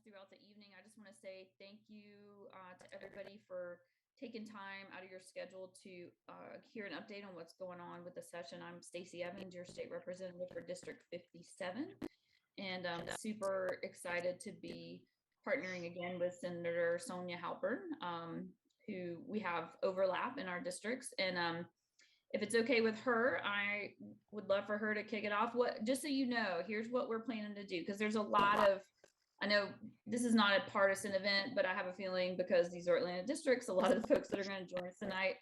throughout the evening. I just want to say thank you to everybody for taking time out of your schedule to hear an update on what's going on with the session. I'm Stacey Evans, your state representative for District 57, and I'm super excited to be partnering again with Senator Sonya Halpern, who we have overlap in our districts. And if it's okay with her, I would love for her to kick it off. What, just so you know, here's what we're planning to do, because there's a lot of, I know this is not a partisan event, but I have a feeling because these are Atlanta districts, a lot of the folks that are going to join us tonight,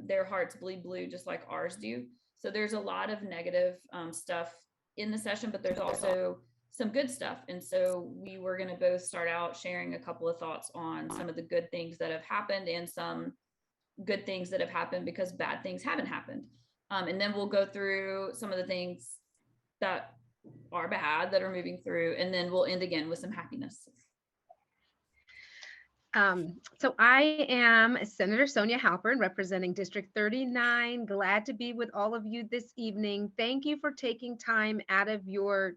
their hearts bleed blue just like ours do. So there's a lot of negative stuff in the session, but there's also some good stuff. And so we were going to both start out sharing a couple of thoughts on some of the good things that have happened and some good things that have happened because bad things haven't happened. And then we'll go through some of the things that are bad that are moving through, and then we'll end again with some happiness. So I am Senator Sonya Halpern, representing District 39. Glad to be with all of you this evening. Thank you for taking time out of your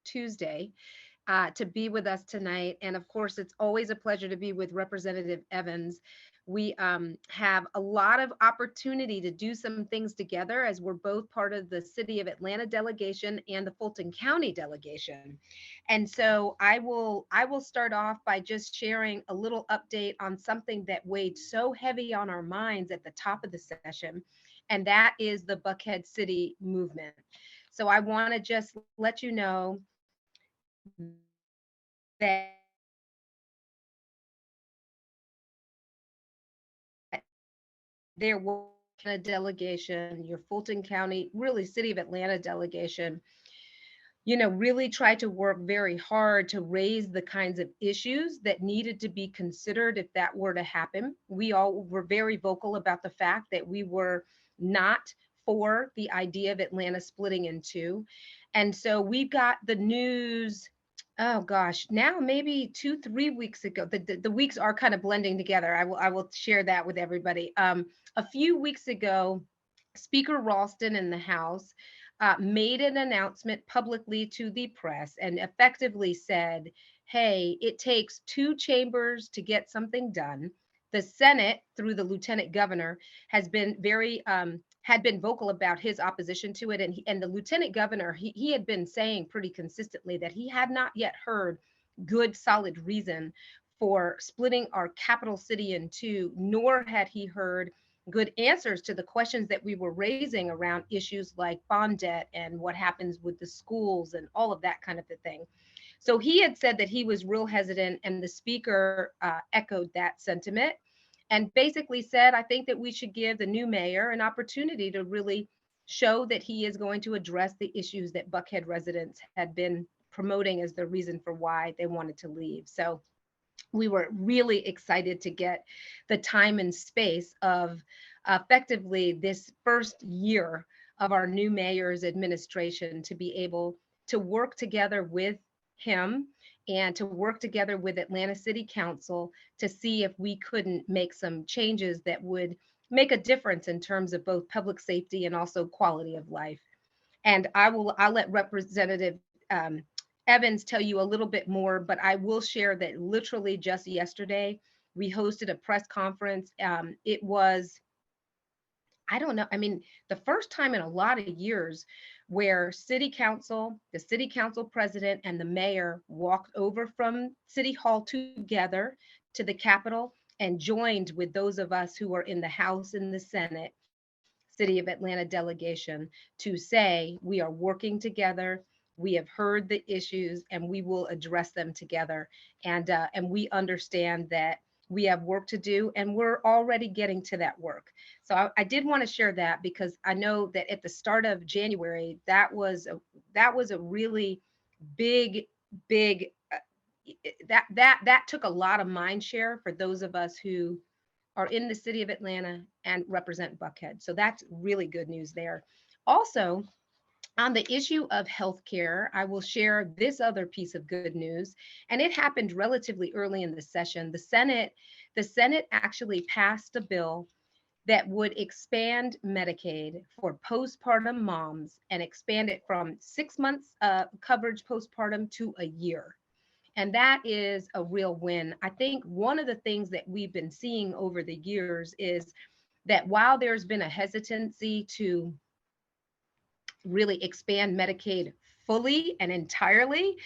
Tuesday to be with us tonight. And of course, it's always a pleasure to be with Representative Evans. We have a lot of opportunity to do some things together as we're both part of the City of Atlanta delegation and the Fulton County delegation. And so I will start off by just sharing a little update on something that weighed so heavy on our minds at the top of the session, and that is the Buckhead City movement. So I want to just let you know that there was a delegation, your Fulton County, really City of Atlanta delegation, really tried to work very hard to raise the kinds of issues that needed to be considered if that were to happen. We all were very vocal about the fact that we were not for the idea of Atlanta splitting in two. And so we got the news, oh gosh, now maybe 2, 3 weeks ago. The weeks are kind of blending together. I will share that with everybody. A few weeks ago, Speaker Ralston in the House made an announcement publicly to the press and effectively said, hey, it takes two chambers to get something done. The Senate, through the lieutenant governor, has been very had been vocal about his opposition to it, and the lieutenant governor, he had been saying pretty consistently that he had not yet heard good solid reason for splitting our capital city in two, nor had he heard good answers to the questions that we were raising around issues like bond debt and what happens with the schools and all of that kind of a thing. So he had said that he was real hesitant, and the speaker echoed that sentiment and basically said, I think that we should give the new mayor an opportunity to really show that he is going to address the issues that Buckhead residents had been promoting as the reason for why they wanted to leave. So we were really excited to get the time and space of effectively this first year of our new mayor's administration to be able to work together with him and to work together with Atlanta City Council to see if we couldn't make some changes that would make a difference in terms of both public safety and also quality of life. And I'll let Representative Evans tell you a little bit more, but I will share that literally just yesterday, we hosted a press conference. It was, I don't know, I mean, the first time in a lot of years where city council, the city council president, and the mayor walked over from City Hall together to the Capitol and joined with those of us who are in the House and the Senate, City of Atlanta delegation, to say we are working together. We have heard the issues and we will address them together. And we understand that we have work to do and we're already getting to that work. So I did want to share that because I know that at the start of January, that was a really big, big that took a lot of mind share for those of us who are in the city of Atlanta and represent Buckhead. So that's really good news there. Also, on the issue of healthcare, I will share this other piece of good news, and it happened relatively early in the session. The Senate actually passed a bill that would expand Medicaid for postpartum moms and expand it from 6 months coverage postpartum to a year. And that is a real win. I think one of the things that we've been seeing over the years is that while there's been a hesitancy to really expand Medicaid fully and entirely,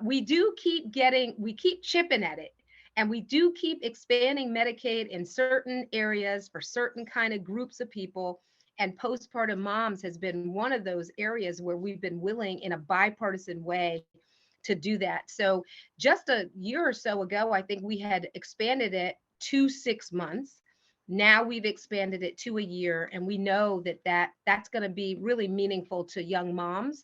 we keep chipping at it. And we do keep expanding Medicaid in certain areas for certain kind of groups of people. And postpartum moms has been one of those areas where we've been willing in a bipartisan way to do that. So just a year or so ago, I think we had expanded it to 6 months. Now we've expanded it to a year, and we know that's going to be really meaningful to young moms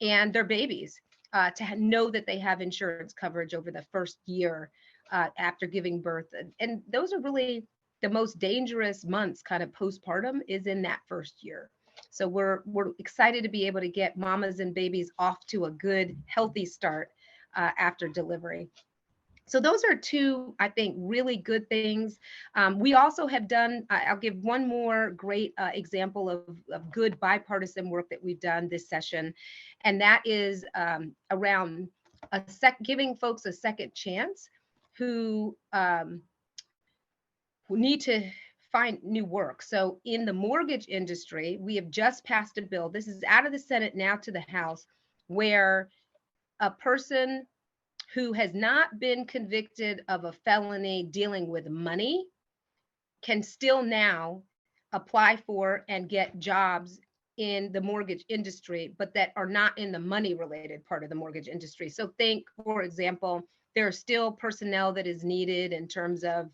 and their babies to know that they have insurance coverage over the first year after giving birth. And those are really the most dangerous months kind of postpartum is in that first year. So we're excited to be able to get mamas and babies off to a good, healthy start after delivery. So those are two, I think, really good things. We also have done, I'll give one more great example of good bipartisan work that we've done this session. And that is around giving folks a second chance who need to find new work. So in the mortgage industry, we have just passed a bill. This is out of the Senate now to the House, where a person who has not been convicted of a felony dealing with money can still now apply for and get jobs in the mortgage industry, but that are not in the money related part of the mortgage industry. So think, for example, there are still personnel that is needed in terms of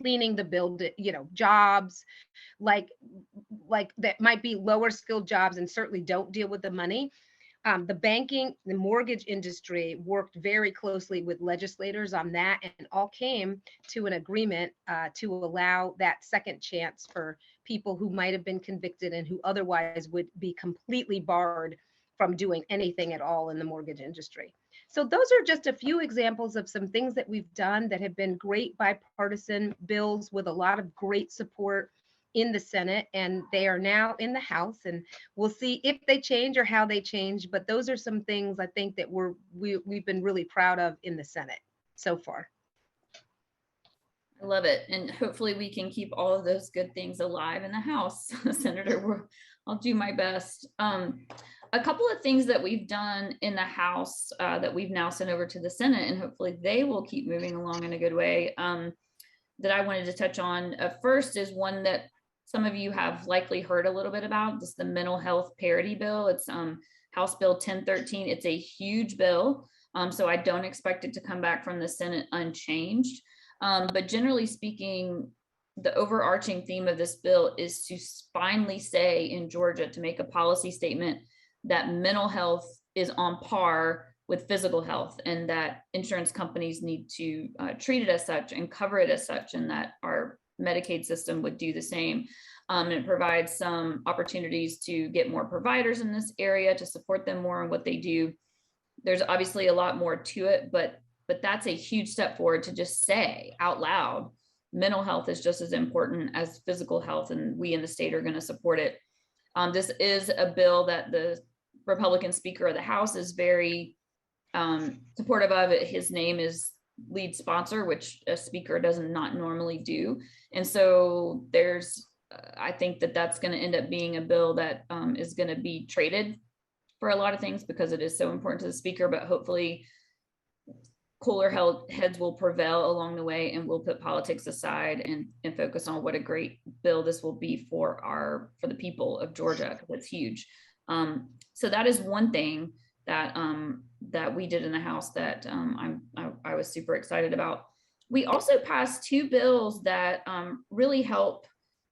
cleaning the building, jobs like that might be lower skilled jobs and certainly don't deal with the money. The mortgage industry worked very closely with legislators on that and all came to an agreement to allow that second chance for people who might have been convicted and who otherwise would be completely barred from doing anything at all in the mortgage industry. So those are just a few examples of some things that we've done that have been great bipartisan bills with a lot of great support in the Senate, and they are now in the House, and we'll see if they change or how they change. But those are some things I think that we've been really proud of in the Senate so far. I love it. And hopefully we can keep all of those good things alive in the House. Senator, I'll do my best. A couple of things that we've done in the House that we've now sent over to the Senate, and hopefully they will keep moving along in a good way, that I wanted to touch on. First is one that some of you have likely heard a little bit about. This is the mental health parity bill. It's House Bill 1013. It's a huge bill, so I don't expect it to come back from the Senate unchanged. But generally speaking, the overarching theme of this bill is to finally say in Georgia, to make a policy statement that mental health is on par with physical health, and that insurance companies need to treat it as such and cover it as such, and that our Medicaid system would do the same. And it provides some opportunities to get more providers in this area to support them more in what they do. There's obviously a lot more to it, but that's a huge step forward to just say out loud, mental health is just as important as physical health, and we in the state are going to support it. This is a bill that the Republican Speaker of the House is very supportive of. It. His name is lead sponsor, which a speaker does not normally do. And so I think that's going to end up being a bill that is going to be traded for a lot of things because it is so important to the speaker, but hopefully cooler heads will prevail along the way, and we'll put politics aside and focus on what a great bill this will be for the people of Georgia, because it's huge. So that is one thing that we did in the House that I was super excited about. We also passed two bills that really help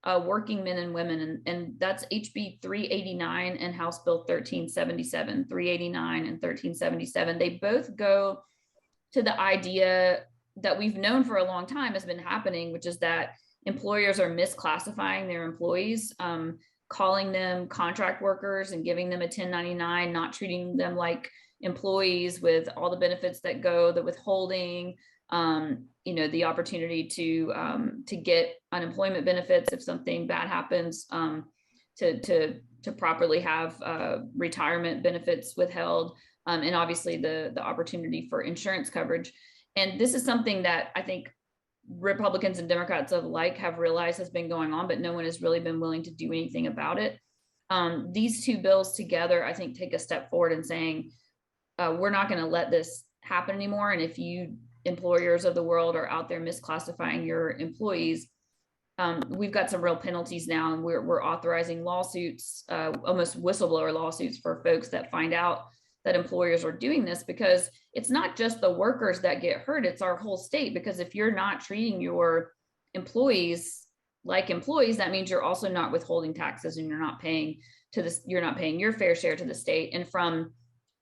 working men and women, and that's HB 389 and House Bill 1377. 389 and 1377. They both go to the idea that we've known for a long time has been happening, which is that employers are misclassifying their employees, calling them contract workers and giving them a 1099, not treating them like employees with all the benefits that go, the withholding, the opportunity to get unemployment benefits if something bad happens, to properly have retirement benefits withheld. and obviously the opportunity for insurance coverage. And this is something that I think Republicans and Democrats alike have realized has been going on, but no one has really been willing to do anything about it. These two bills together, I think, take a step forward in saying, we're not going to let this happen anymore. And if you employers of the world are out there misclassifying your employees, we've got some real penalties now, and we're authorizing lawsuits, almost whistleblower lawsuits for folks that find out that employers are doing this, because it's not just the workers that get hurt, it's our whole state. Because if you're not treating your employees like employees, that means you're also not withholding taxes, and you're not paying your fair share to the state. And from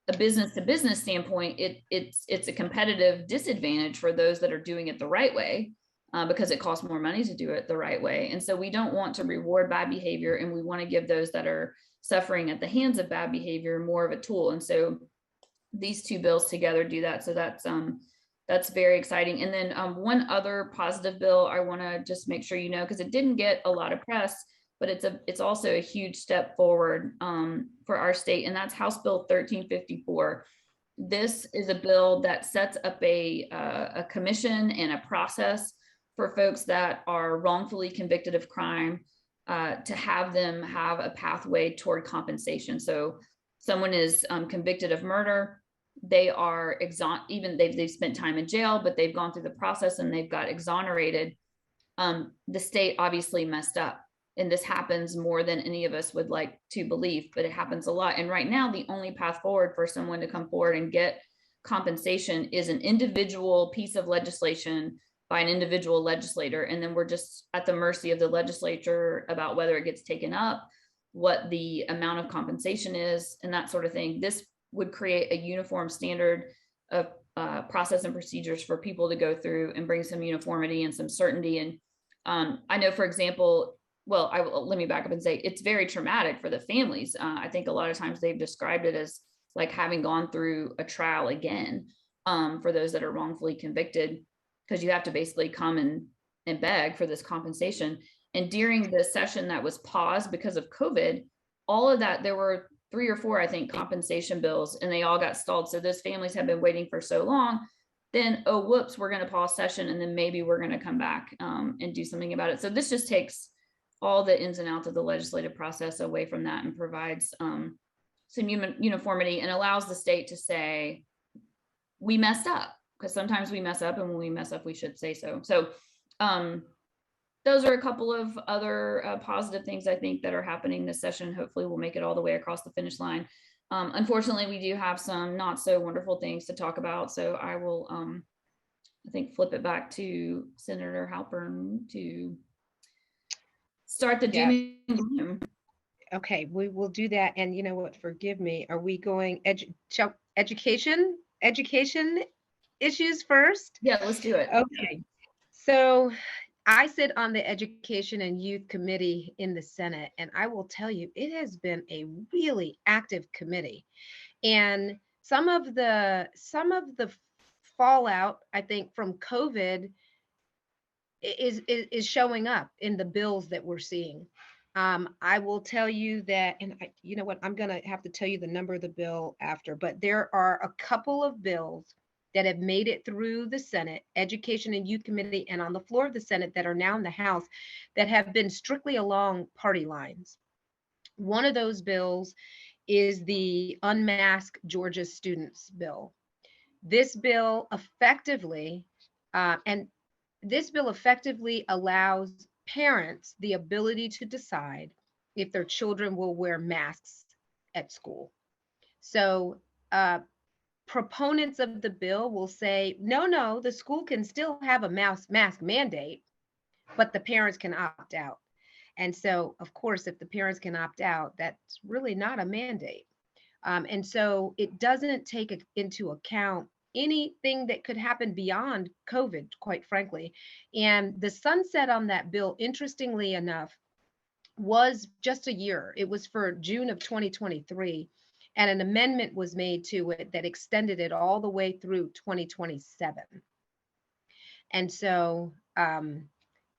a business to business standpoint, it's a competitive disadvantage for those that are doing it the right way, because it costs more money to do it the right way. And so we don't want to reward bad behavior, and we want to give those that are suffering at the hands of bad behavior more of a tool. And so these two bills together do that. So that's very exciting. And then one other positive bill I want to just make sure you know, because it didn't get a lot of press, but it's also a huge step forward for our state, and that's House Bill 1354. This is a bill that sets up a commission and a process for folks that are wrongfully convicted of crime, to have them have a pathway toward compensation. So someone is convicted of murder, they are even they've spent time in jail, but they've gone through the process and they've got exonerated. The state obviously messed up, and this happens more than any of us would like to believe, but it happens a lot. And right now, the only path forward for someone to come forward and get compensation is an individual piece of legislation by an individual legislator. And then we're just at the mercy of the legislature about whether it gets taken up, what the amount of compensation is, and that sort of thing. This would create a uniform standard of process and procedures for people to go through and bring some uniformity and some certainty. And I know, for example, let me back up and say it's very traumatic for the families. I think a lot of times they've described it as like having gone through a trial again, for those that are wrongfully convicted, because you have to basically come and beg for this compensation. And during the session that was paused because of COVID, all of that, there were 3 or 4, I think, compensation bills, and they all got stalled. So those families have been waiting for so long. Then, oh, whoops, we're going to pause session, and then maybe we're going to come back and do something about it. So this just takes all the ins and outs of the legislative process away from that, and provides some uniformity, and allows the state to say, we messed up, because sometimes we mess up, and when we mess up, we should say so. So those are a couple of other positive things I think that are happening this session. Hopefully we'll make it all the way across the finish line. Unfortunately, we do have some not so wonderful things to talk about. So I will, I think, flip it back to Senator Halpern to start the doom and gloom. Okay, we will do that. And you know what, forgive me, are we going education issues first? Yeah, let's do it. Okay, so I sit on the Education and Youth Committee in the Senate, and I will tell you, it has been a really active committee. And some of the fallout, I think, from COVID is showing up in the bills that we're seeing. I will tell you that, and you know what, I'm going to have to tell you the number of the bill after, but there are a couple of bills that have made it through the Senate, Education and Youth Committee, and on the floor of the Senate that are now in the House that have been strictly along party lines. One of those bills is the Unmask Georgia Students bill. This bill effectively, allows parents the ability to decide if their children will wear masks at school. So proponents of the bill will say, no, the school can still have a mask mandate, but the parents can opt out. And so, of course, if the parents can opt out, that's really not a mandate. And so it doesn't take into account anything that could happen beyond COVID, quite frankly. And the sunset on that bill, interestingly enough, was just a year. It was for June of 2023. And an amendment was made to it that extended it all the way through 2027. And so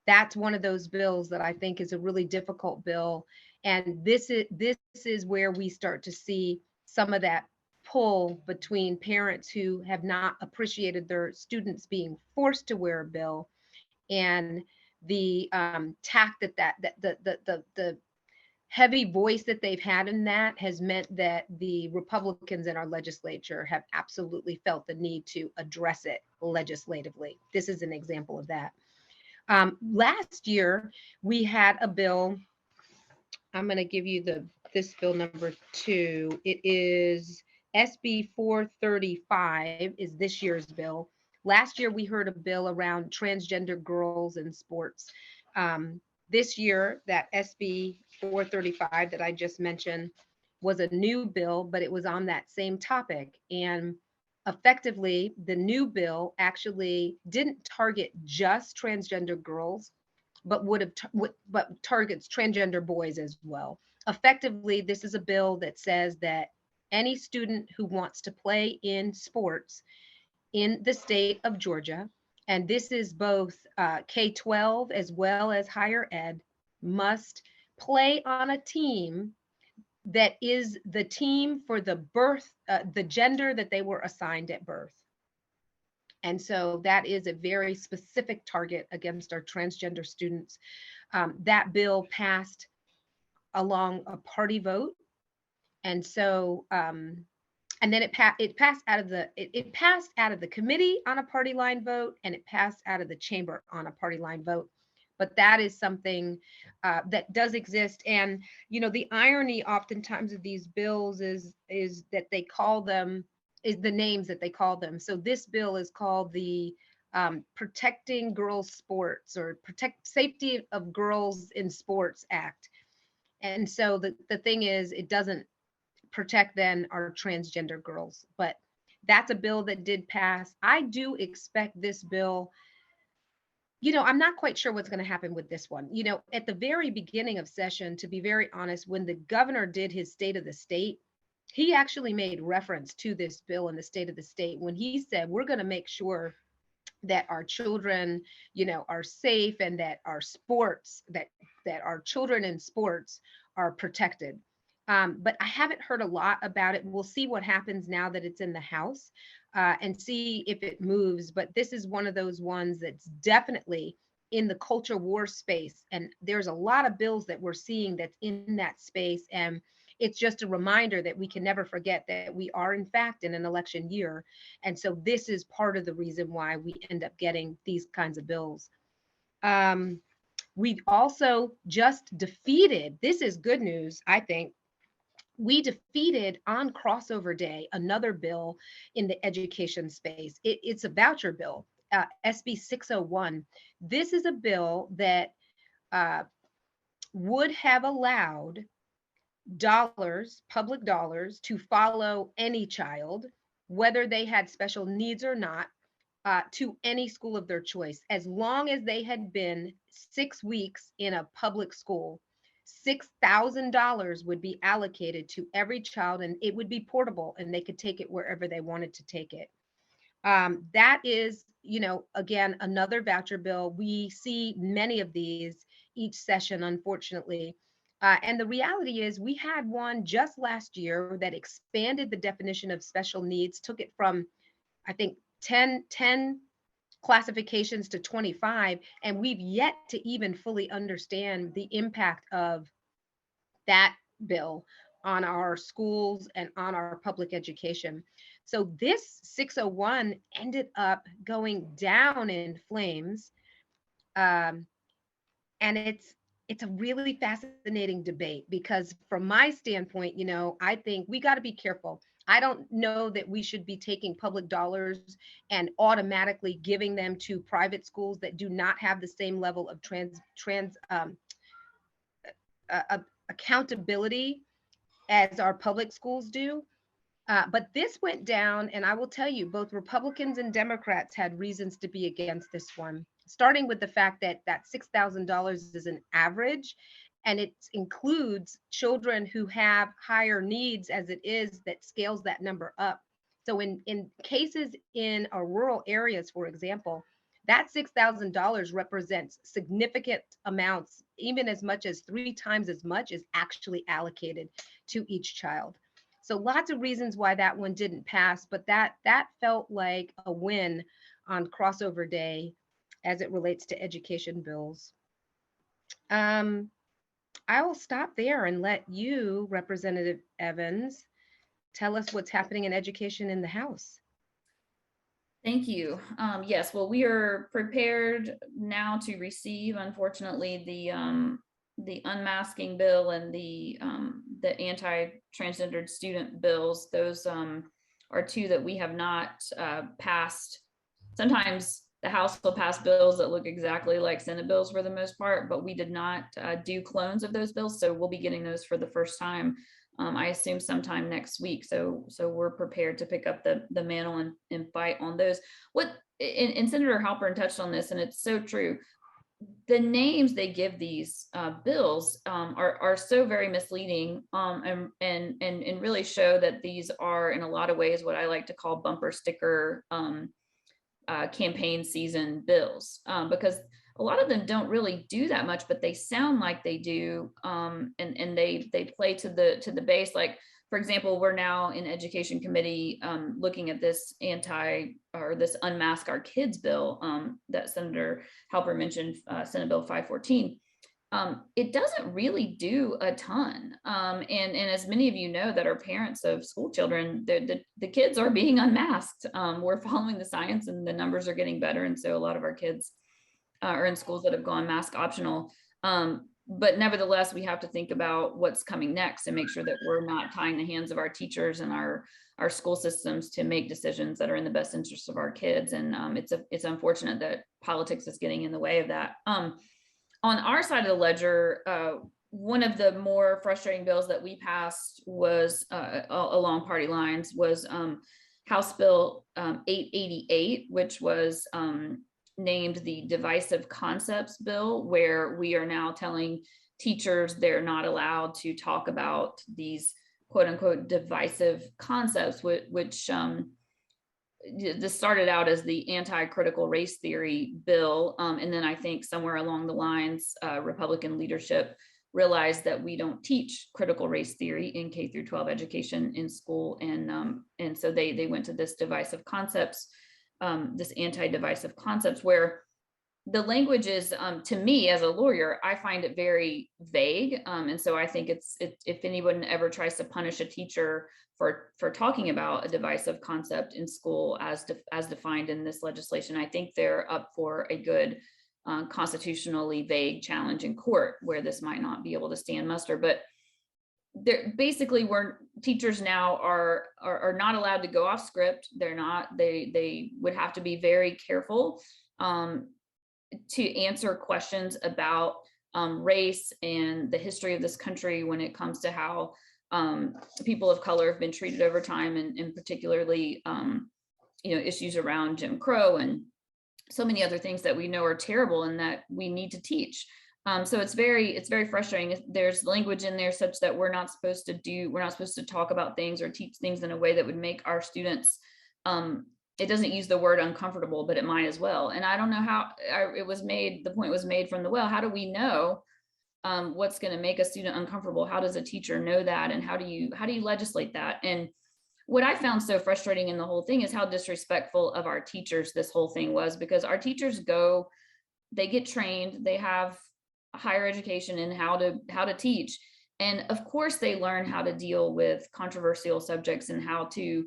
that's one of those bills that I think is a really difficult bill. And this is where we start to see some of that pull between parents who have not appreciated their students being forced to wear a bill, and the tact the heavy voice that they've had in that has meant that the Republicans in our legislature have absolutely felt the need to address it legislatively. This is an example of that. Last year, we had a bill. I'm going to give you this bill number 2. It is SB 435 is this year's bill. Last year, we heard a bill around transgender girls in sports. This year, that SB 435 that I just mentioned was a new bill, but it was on that same topic. And effectively, the new bill actually didn't target just transgender girls, but but targets transgender boys as well. Effectively, this is a bill that says that any student who wants to play in sports in the state of Georgia, and this is both K-12 as well as higher ed, must play on a team that is the team for the gender that they were assigned at birth. And so that is a very specific target against our transgender students. That bill passed along a party vote. And so, and then it passed out of the committee on a party line vote, and it passed out of the chamber on a party line vote. But that is something that does exist. And, the irony oftentimes of these bills is that they call them, is the names that they call them. So this bill is called the Protecting Girls Sports, or Protect Safety of Girls in Sports Act. And so the thing is, it doesn't protect then our transgender girls, but that's a bill that did pass. I do expect this bill, I'm not quite sure what's going to happen with this one. At the very beginning of session, to be very honest, when the governor did his state of the state, he actually made reference to this bill in the state of the state when he said, we're going to make sure that our children, are safe, and that our sports, that our children in sports are protected. But I haven't heard a lot about it. We'll see what happens now that it's in the House, and see if it moves. But this is one of those ones that's definitely in the culture war space. And there's a lot of bills that we're seeing that's in that space. And it's just a reminder that we can never forget that we are, in fact, in an election year. And so this is part of the reason why we end up getting these kinds of bills. We've also just defeated, this is good news, I think, we defeated on crossover day another bill in the education space. It's a voucher bill, SB 601. This is a bill that would have allowed public dollars, to follow any child, whether they had special needs or not, to any school of their choice, as long as they had been 6 weeks in a public school. $6,000 would be allocated to every child, and it would be portable, and they could take it wherever they wanted to take it. That is, again, another voucher bill. We see many of these each session, unfortunately. And the reality is, we had one just last year that expanded the definition of special needs, took it from, I think, 10 classifications to 25, and we've yet to even fully understand the impact of that bill on our schools and on our public education. So this 601 ended up going down in flames, and it's a really fascinating debate, because from my standpoint, I think we got to be careful. I don't know that we should be taking public dollars and automatically giving them to private schools that do not have the same level of accountability as our public schools do. But this went down, and I will tell you, both Republicans and Democrats had reasons to be against this one, starting with the fact that that $6,000 is an average, and it includes children who have higher needs as it is, that scales that number up. So in cases in our rural areas, for example, that $6,000 represents significant amounts, even as much as 3 times as much is actually allocated to each child. So lots of reasons why that one didn't pass, but that felt like a win on crossover day as it relates to education bills. I will stop there and let you, Representative Evans, tell us what's happening in education in the House. Thank you. Yes, well, we are prepared now to receive, unfortunately, the unmasking bill and the anti-transgendered student bills. Those are two that we have not passed. Sometimes the House will pass bills that look exactly like Senate bills for the most part, but we did not do clones of those bills, so we'll be getting those for the first time. I assume sometime next week. So we're prepared to pick up the mantle and fight on those. And Senator Halpern touched on this, and it's so true. The names they give these bills are so very misleading, and really show that these are in a lot of ways what I like to call bumper sticker campaign season bills, because a lot of them don't really do that much, but they sound like they do, and they play to the base. Like, for example, we're now in Education Committee looking at this this Unmask Our Kids bill that Senator Halper mentioned, Senate Bill 514. It doesn't really do a ton. And as many of you know that are parents of school children, the kids are being unmasked. We're following the science and the numbers are getting better. And so a lot of our kids are in schools that have gone mask optional. But nevertheless, we have to think about what's coming next and make sure that we're not tying the hands of our teachers and our school systems to make decisions that are in the best interest of our kids. And it's unfortunate that politics is getting in the way of that. On our side of the ledger, one of the more frustrating bills that we passed was along party lines was House Bill 888, which was named the Divisive Concepts Bill, where we are now telling teachers they're not allowed to talk about these quote unquote divisive concepts, which this started out as the anti-critical race theory bill. And then I think somewhere along the lines, Republican leadership realized that we don't teach critical race theory in K through 12 education in school. And so they went to this divisive concepts, this anti-divisive concepts, where the language is, to me as a lawyer, I find it very vague. And so I think if anyone ever tries to punish a teacher for talking about a divisive concept in school as defined in this legislation, I think they're up for a good constitutionally vague challenge in court where this might not be able to stand muster. But basically, teachers now are not allowed to go off script. They would have to be very careful to answer questions about race and the history of this country when it comes to how people of color have been treated over time, and particularly issues around Jim Crow and so many other things that we know are terrible and that we need to teach. So it's very frustrating. There's language in there such that we're not supposed to talk about things or teach things in a way that would make our students, it doesn't use the word uncomfortable, but it might as well. And I don't know how the point was made from the well. How do we know what's going to make a student uncomfortable? How does a teacher know that? And how do you legislate that? And what I found so frustrating in the whole thing is how disrespectful of our teachers this whole thing was, because our teachers they get trained, they have higher education in how to teach. And of course they learn how to deal with controversial subjects and how to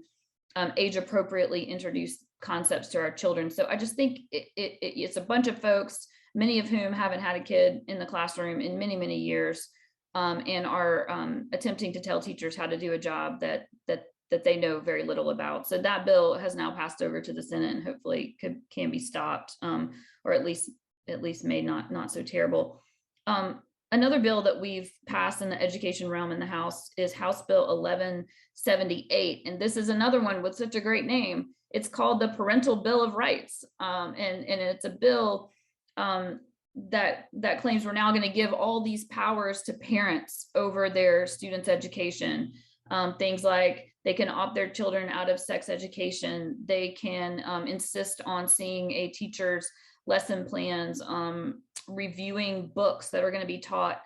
age appropriately introduce concepts to our children. So I just think it's a bunch of folks, many of whom haven't had a kid in the classroom in many, many years, and are attempting to tell teachers how to do a job that they know very little about. So that bill has now passed over to the Senate and hopefully can be stopped, or at least made not so terrible. Another bill that we've passed in the education realm in the House is House Bill 1178. And this is another one with such a great name. It's called the Parental Bill of Rights. And it's a bill that claims we're now going to give all these powers to parents over their students' education. Things like they can opt their children out of sex education. They can insist on seeing a teacher's lesson plans, reviewing books that are going to be taught.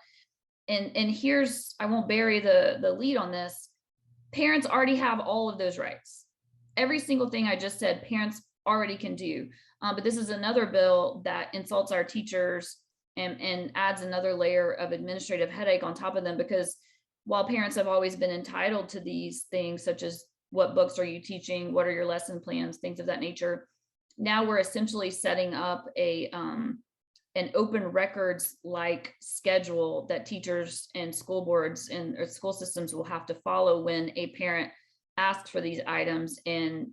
And here's, I won't bury the lead on this. parents already have all of those rights. Every single thing I just said, parents already can do. But this is another bill that insults our teachers and adds another layer of administrative headache on top of them, because while parents have always been entitled to these things, such as what books are you teaching, what are your lesson plans, things of that nature, now we're essentially setting up an open records like schedule that teachers and school boards and school systems will have to follow when a parent asks for these items, and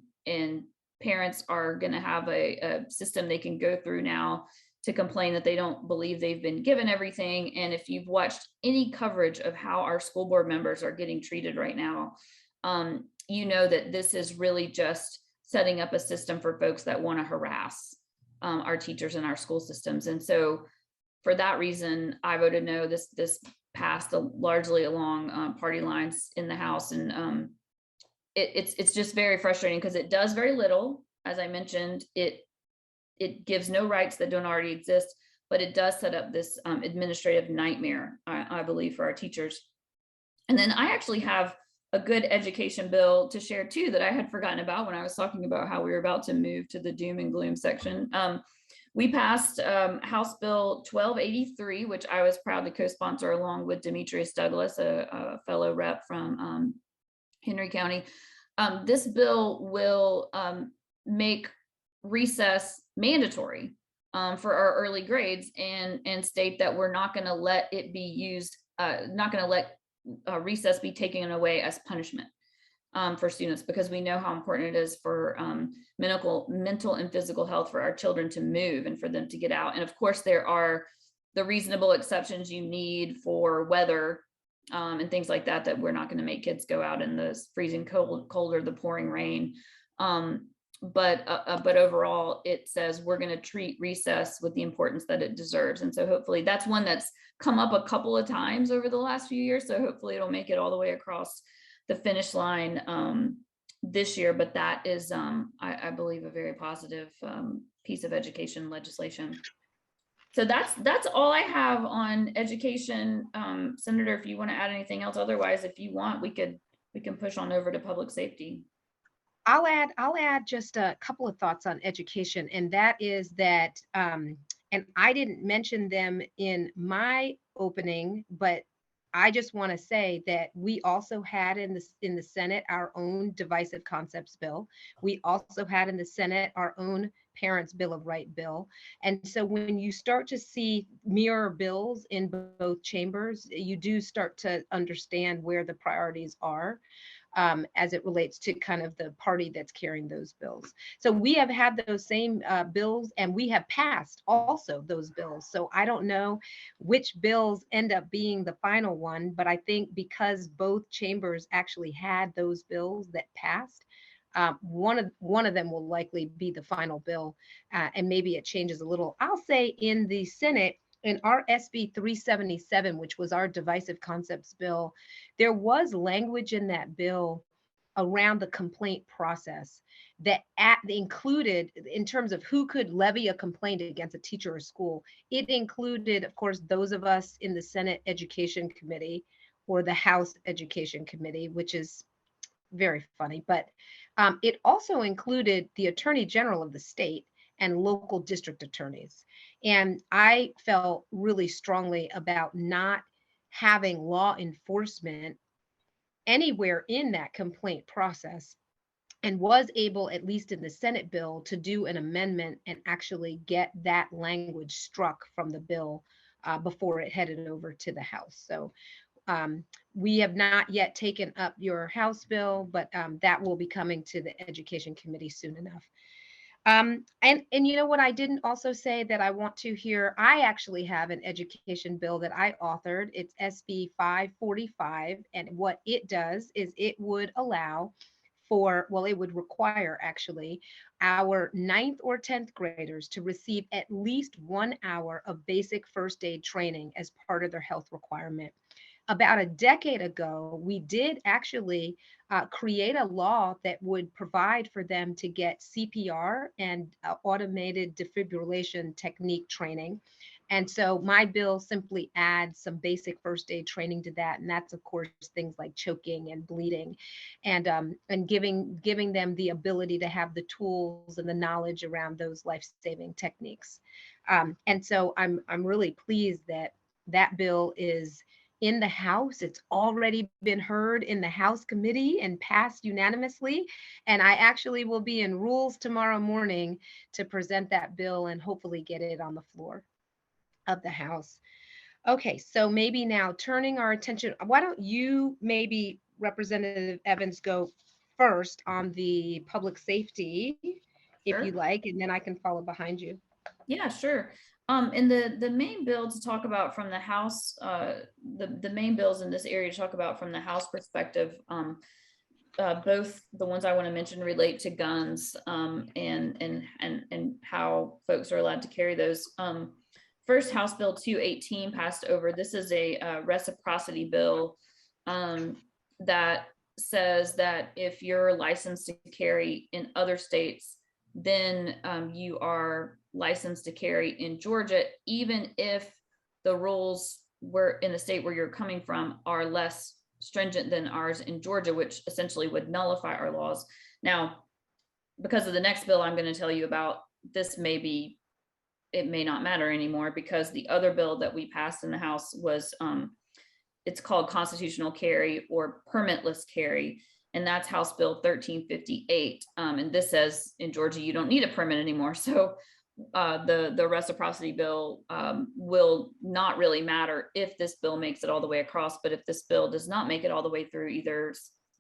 parents are going to have a system they can go through now to complain that they don't believe they've been given everything. And if you've watched any coverage of how our school board members are getting treated right now, you know that this is really just setting up a system for folks that want to harass our teachers and our school systems. And so for that reason, I voted no. This passed largely along party lines in the House. And it's just very frustrating because it does very little. As I mentioned, it gives no rights that don't already exist, but it does set up this administrative nightmare, I believe, for our teachers. And then I actually have a good education bill to share too that I had forgotten about when I was talking about how we were about to move to the doom and gloom section. We passed House Bill 1283, which I was proud to co-sponsor along with Demetrius Douglas, a fellow rep from Henry County. This bill will make recess mandatory for our early grades, and state that we're not going to let it be used, not going to let recess be taken away as punishment for students, because we know how important it is for mental and physical health for our children to move and for them to get out. And of course, there are the reasonable exceptions you need for weather and things like that, that we're not going to make kids go out in the freezing cold or the pouring rain. But overall, it says we're going to treat recess with the importance that it deserves. And so hopefully that's one that's come up a couple of times over the last few years. So hopefully it'll make it all the way across the finish line this year. But that is, I believe, a very positive piece of education legislation. So that's all I have on education. Senator, if you want to add anything else, otherwise, if you want, we can push on over to public safety. I'll add just a couple of thoughts on education, and that is that, and I didn't mention them in my opening, but I just want to say that we also had in the Senate our own divisive concepts bill. We also had in the Senate our own Parents' Bill of Rights bill. And so when you start to see mirror bills in both chambers, you do start to understand where the priorities are. As it relates to kind of the party that's carrying those bills. So we have had those same bills, and we have passed also those bills. So I don't know which bills end up being the final one, but I think because both chambers actually had those bills that passed, one of them will likely be the final bill, and maybe it changes a little. I'll say in the Senate, in our SB 377, which was our divisive concepts bill, there was language in that bill around the complaint process that included, in terms of who could levy a complaint against a teacher or school, it included, of course, those of us in the Senate Education Committee or the House Education Committee, which is very funny, but it also included the Attorney General of the state and local district attorneys. And I felt really strongly about not having law enforcement anywhere in that complaint process, and was able, at least in the Senate bill, to do an amendment and actually get that language struck from the bill before it headed over to the House. So we have not yet taken up your House bill, but that will be coming to the Education Committee soon enough. And you know what I didn't also say that I want to hear, I actually have an education bill that I authored. It's SB 545. And what it does is it would allow for, well, it would require actually our 9th or 10th graders to receive at least 1 hour of basic first aid training as part of their health requirement. About a decade ago, we did actually create a law that would provide for them to get CPR and automated defibrillation technique training. And so my bill simply adds some basic first aid training to that, and that's of course things like choking and bleeding, and giving them the ability to have the tools and the knowledge around those life-saving techniques. And so I'm really pleased that that bill is in the House. It's already been heard in the House committee and passed unanimously. And I actually will be in Rules tomorrow morning to present that bill and hopefully get it on the floor of the House. Okay, so maybe now turning our attention, why don't you maybe Representative Evans go first on the public safety, if you Sure. like, and then I can follow behind you. Yeah, sure. And the main bill to talk about from the House, the main bills in this area to talk about from the House perspective, both the ones I want to mention relate to guns, and how folks are allowed to carry those. First, House Bill 218 passed over. This is a reciprocity bill that says that if you're licensed to carry in other states, then you are licensed to carry in Georgia, even if the rules were in the state where you're coming from are less stringent than ours in Georgia, which essentially would nullify our laws. Now, because of the next bill I'm going to tell you about, this may be, it may not matter anymore, because the other bill that we passed in the House was, it's called constitutional carry or permitless carry. And that's House Bill 1358. And this says in Georgia, you don't need a permit anymore. So the reciprocity bill will not really matter if this bill makes it all the way across. But if this bill does not make it all the way through, either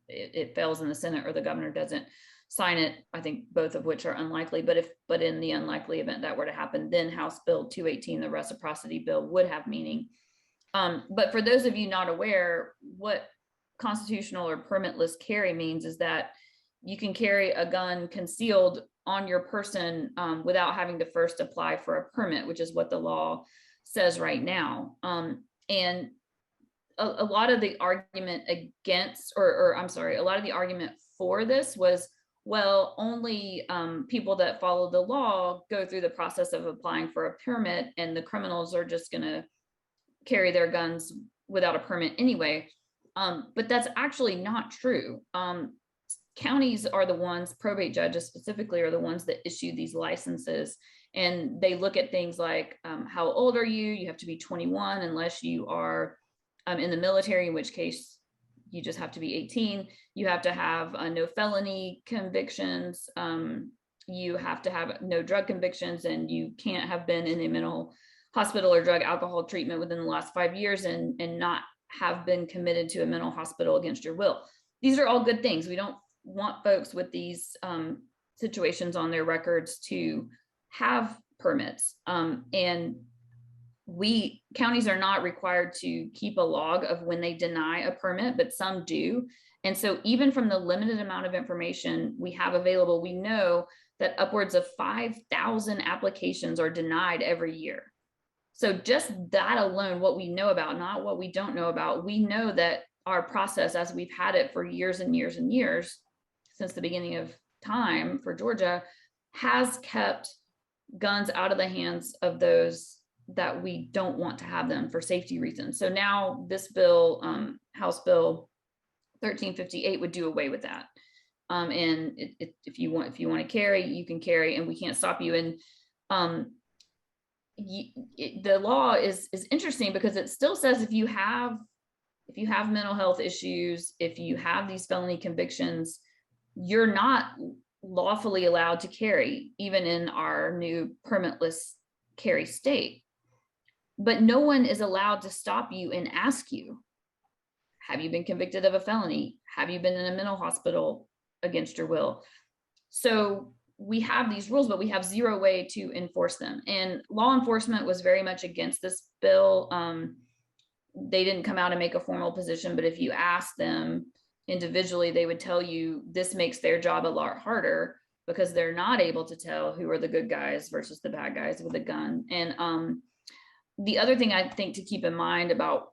it fails in the Senate or the governor doesn't sign it, I think both of which are unlikely. But in the unlikely event that were to happen, then House Bill 218, the reciprocity bill, would have meaning. But for those of you not aware, what constitutional or permitless carry means is that you can carry a gun concealed on your person without having to first apply for a permit, which is what the law says right now. And a lot of the argument against, or I'm sorry, a lot of the argument for this was, well, only people that follow the law go through the process of applying for a permit, and the criminals are just going to carry their guns without a permit anyway. But that's actually not true. Counties are the ones, probate judges specifically, are the ones that issue these licenses. And they look at things like how old are you? You have to be 21 unless you are in the military, in which case you just have to be 18. You have to have no felony convictions. You have to have no drug convictions, and you can't have been in a mental hospital or drug alcohol treatment within the last 5 years and not have been committed to a mental hospital against your will. These are all good things. We don't want folks with these situations on their records to have permits. And counties are not required to keep a log of when they deny a permit, but some do. And so even from the limited amount of information we have available, we know that upwards of 5,000 applications are denied every year. So just that alone, what we know about, not what we don't know about, we know that our process, as we've had it for years and years and years, since the beginning of time for Georgia, has kept guns out of the hands of those that we don't want to have them for safety reasons. So now this bill, House Bill 1358, would do away with that. And if you want to carry, you can carry, and we can't stop you. And the law is interesting because it still says if you have mental health issues, if you have these felony convictions, you're not lawfully allowed to carry, even in our new permitless carry state. But no one is allowed to stop you and ask you, have you been convicted of a felony? Have you been in a mental hospital against your will? So we have these rules, but we have zero way to enforce them. And law enforcement was very much against this bill. They didn't come out and make a formal position, but if you ask them individually, they would tell you this makes their job a lot harder because they're not able to tell who are the good guys versus the bad guys with a gun. And the other thing I think to keep in mind about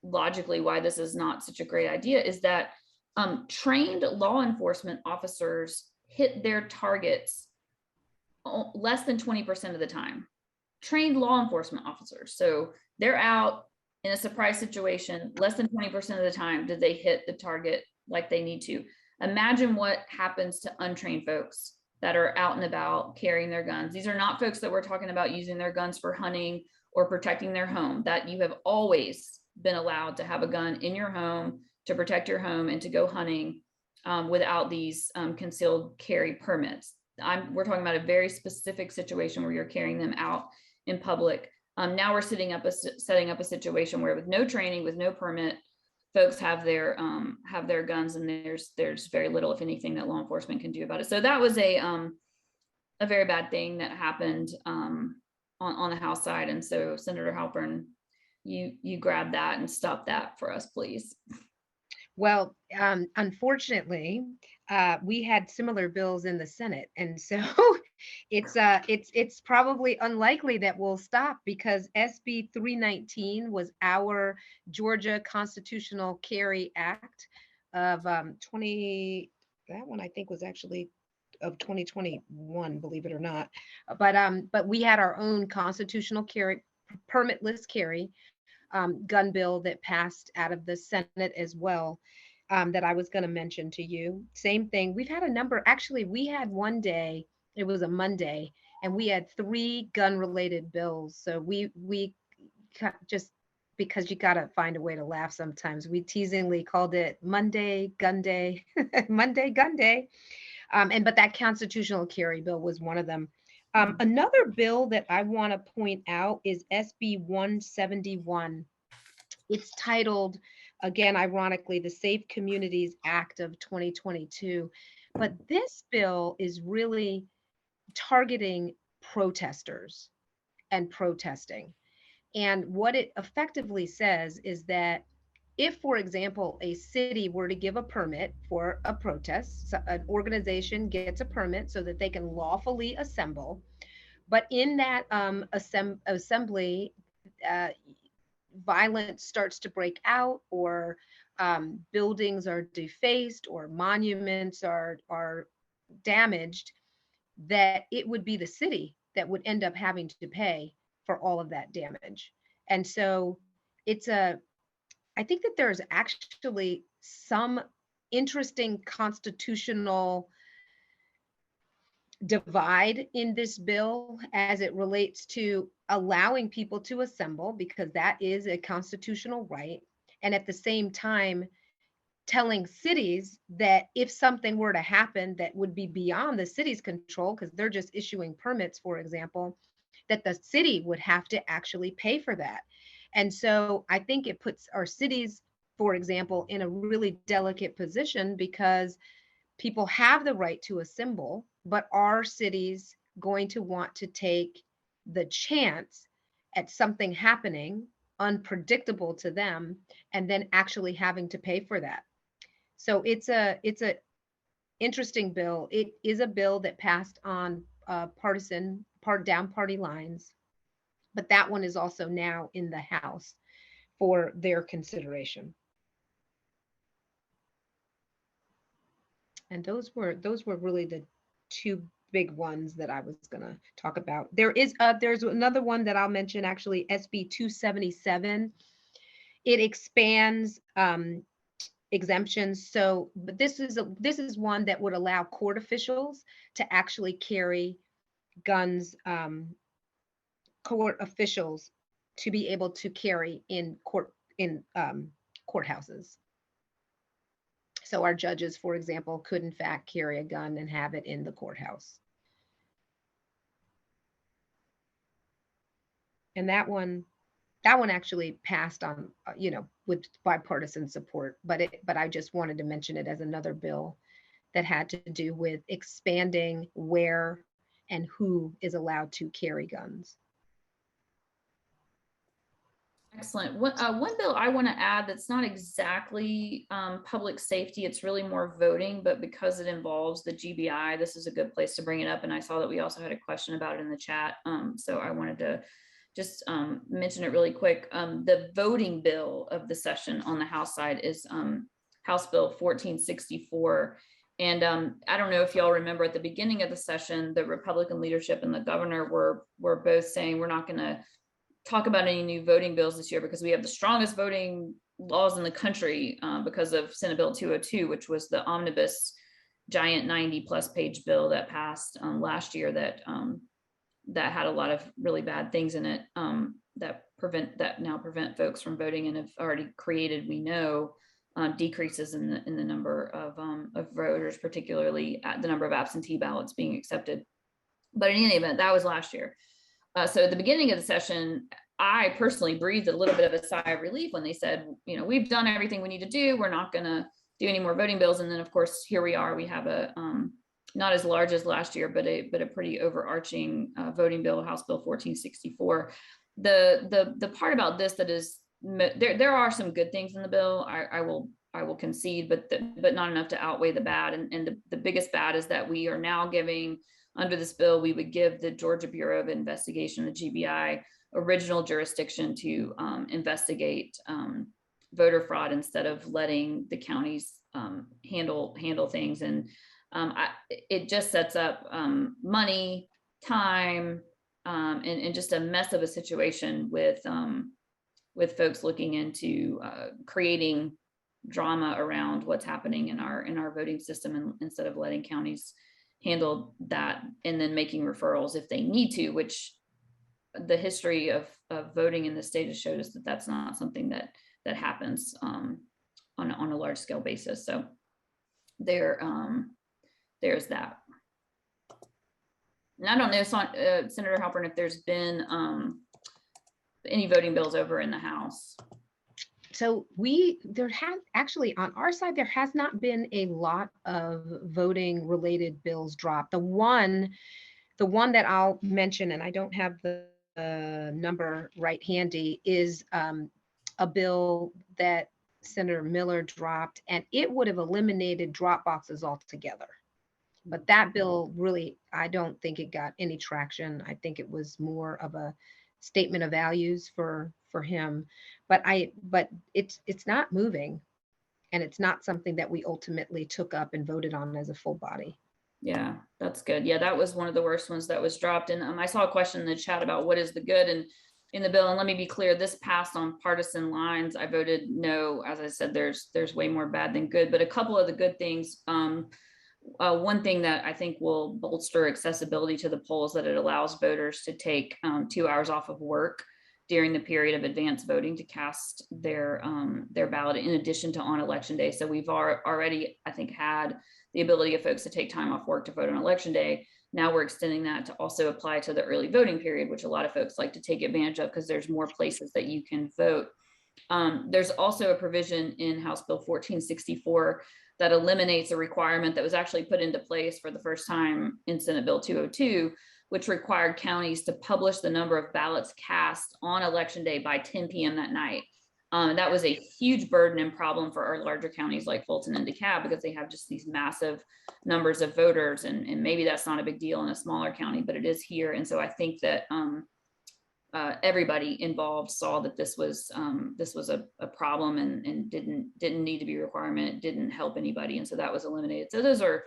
logically why this is not such a great idea is that trained law enforcement officers hit their targets less than 20% of the time. trained law enforcement officers. So they're out in a surprise situation. Less than 20% of the time did they hit the target like they need to. Imagine what happens to untrained folks that are out and about carrying their guns. These are not folks that we're talking about using their guns for hunting or protecting their home, that you have always been allowed to have a gun in your home to protect your home and to go hunting without these concealed carry permits. We're talking about a very specific situation where you're carrying them out in public. Now we're setting up a situation where, with no training, with no permit, folks have their guns, and there's very little, if anything, that law enforcement can do about it. So that was a very bad thing that happened on the House side. And so, Senator Halpern, you grab that and stop that for us, please. Well, unfortunately, we had similar bills in the Senate, and so it's probably unlikely that we'll stop, because SB 319 was our Georgia Constitutional Carry Act of 20. That one I think was actually of 2021, believe it or not. But we had our own constitutional carry, permitless carry gun bill that passed out of the Senate as well, that I was going to mention to you. Same thing. We've had a number. Actually, we had one day, it was a Monday, and we had 3 gun related bills. So we just, because you got to find a way to laugh sometimes, we teasingly called it Monday Gun Day, Monday Gun Day. But that constitutional carry bill was one of them. Another bill that I want to point out is SB 171. It's titled, again, ironically, the Safe Communities Act of 2022. But this bill is really targeting protesters and protesting. And what it effectively says is that if, for example, a city were to give a permit for a protest, so an organization gets a permit so that they can lawfully assemble, but in that assembly, violence starts to break out, or buildings are defaced, or monuments are damaged, that it would be the city that would end up having to pay for all of that damage. And so I think that there's actually some interesting constitutional divide in this bill as it relates to allowing people to assemble, because that is a constitutional right, and at the same time telling cities that if something were to happen that would be beyond the city's control, because they're just issuing permits, for example, that the city would have to actually pay for that. And so I think it puts our cities, for example, in a really delicate position, because people have the right to assemble, but are cities going to want to take the chance at something happening unpredictable to them and then actually having to pay for that? So it's a interesting bill. It is a bill that passed on down party lines, but that one is also now in the House for their consideration. And those were really the 2 big ones that I was going to talk about. There's another one that I'll mention, actually, SB 277. It expands exemptions. So, but this is one that would allow court officials to actually carry guns. Court officials to be able to carry in courthouses. So our judges, for example, could in fact carry a gun and have it in the courthouse. And that one actually passed on, with bipartisan support, but I just wanted to mention it as another bill that had to do with expanding where and who is allowed to carry guns. Excellent. One bill I want to add that's not exactly public safety, it's really more voting, but because it involves the GBI, this is a good place to bring it up. And I saw that we also had a question about it in the chat. So I wanted to just mention it really quick. The voting bill of the session on the House side is House Bill 1464. And I don't know if y'all remember at the beginning of the session, the Republican leadership and the governor were both saying we're not going to talk about any new voting bills this year because we have the strongest voting laws in the country because of Senate Bill 202, which was the omnibus giant 90+ page bill that passed last year that had a lot of really bad things in it that now prevent folks from voting and have already created, we know, decreases in the number of voters, particularly at the number of absentee ballots being accepted. But in any event, that was last year. So at the beginning of the session, I personally breathed a little bit of a sigh of relief when they said, we've done everything we need to do. We're not going to do any more voting bills. And then, of course, here we are. We have a not as large as last year, but a pretty overarching voting bill, House Bill 1464. The part about this that is there are some good things in the bill. I will concede, but not enough to outweigh the bad. And the biggest bad is that we are now giving, under this bill, we would give the Georgia Bureau of Investigation, the GBI, original jurisdiction to investigate voter fraud instead of letting the counties handle things. And it just sets up money, time, and just a mess of a situation with folks looking into creating drama around what's happening in our voting system, and instead of letting counties handle that and then making referrals if they need to, which the history of voting in the state has showed us that that's not something that happens on a large scale basis. So there's that. And I don't know, Senator Halpern, if there's been any voting bills over in the House. So there has actually, on our side, there has not been a lot of voting related bills dropped. The one that I'll mention, and I don't have the number right handy, is a bill that Senator Miller dropped, and it would have eliminated drop boxes altogether. But that bill really, I don't think it got any traction. I think it was more of a statement of values for him. But it's not moving, and it's not something that we ultimately took up and voted on as a full body. Yeah, that's good. Yeah, that was one of the worst ones that was dropped. And I saw a question in the chat about what is the good in the bill. And let me be clear, this passed on partisan lines. I voted no. As I said, there's way more bad than good, but a couple of the good things. One thing that I think will bolster accessibility to the polls, that it allows voters to take 2 hours off of work during the period of advanced voting to cast their ballot, in addition to on election day. So we've already, I think, had the ability of folks to take time off work to vote on election day. Now we're extending that to also apply to the early voting period, which a lot of folks like to take advantage of because there's more places that you can vote. There's also a provision in House Bill 1464 that eliminates a requirement that was actually put into place for the first time in Senate Bill 202, which required counties to publish the number of ballots cast on election day by 10 p.m. that night. That was a huge burden and problem for our larger counties like Fulton and DeKalb, because they have just these massive numbers of voters, and maybe that's not a big deal in a smaller county, but it is here. And so I think that everybody involved saw that this was a problem and didn't need to be a requirement, didn't help anybody, and so that was eliminated. So those are,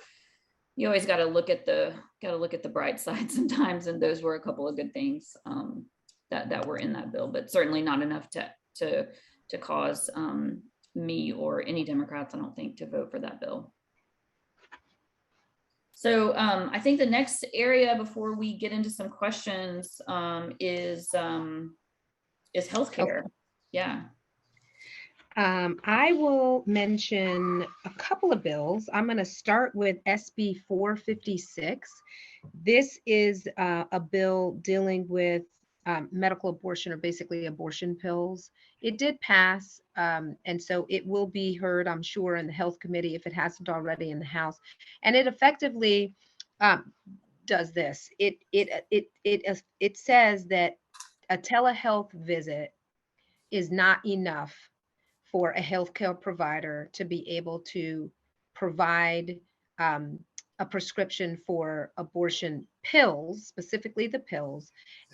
you always got to look at the bright side sometimes, and those were a couple of good things that were in that bill, but certainly not enough to cause me or any Democrats, I don't think, to vote for that bill. So I think the next area before we get into some questions is healthcare. Yeah. I will mention a couple of bills. I'm going to start with SB 456. This is a bill dealing with medical abortion, or basically abortion pills. It did pass, and so it will be heard, I'm sure, in the Health Committee if it hasn't already in the House. And it effectively does this. It says that a telehealth visit is not enough for a healthcare provider to be able to provide a prescription for abortion pills, specifically the pills,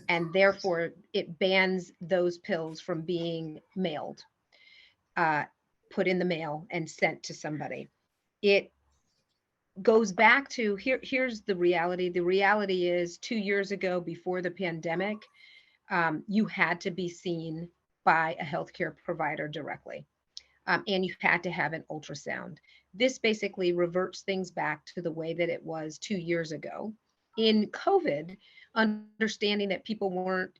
and therefore it bans those pills from being mailed, put in the mail and sent to somebody. It goes back to here's the reality. The reality is 2 years ago, before the pandemic, you had to be seen by a healthcare provider directly, and you had to have an ultrasound. This basically reverts things back to the way that it was 2 years ago. In COVID, understanding that people weren't,